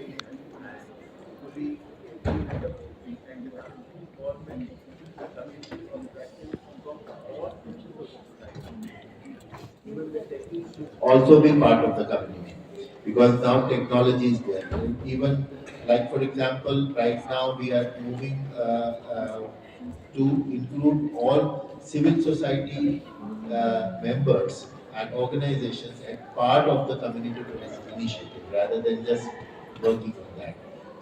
Also be part of the community, because now technology is there. And even like for example, right now we are moving to include all civil society members and organizations as part of the community tourism initiative rather than just working on that.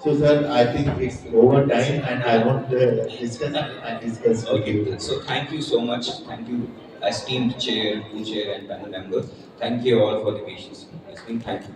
So sir, I think it's over time and I want to discuss with
Okay,
you.
so thank you so much. Thank you, esteemed chair, co-chair, and panel member. Thank you all for the patience. Thank you.